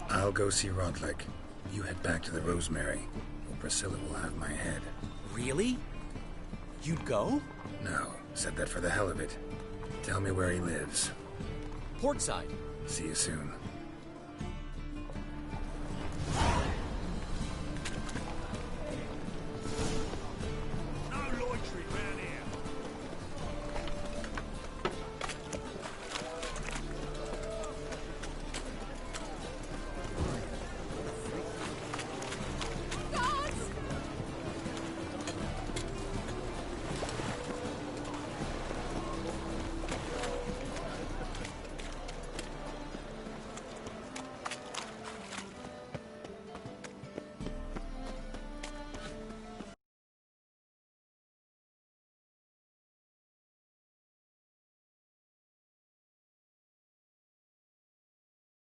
I'll go see Rotleg. You head back to the Rosemary, or Priscilla will have my head. Really? You'd go? No, said that for the hell of it. Tell me where he lives. Portside. See you soon.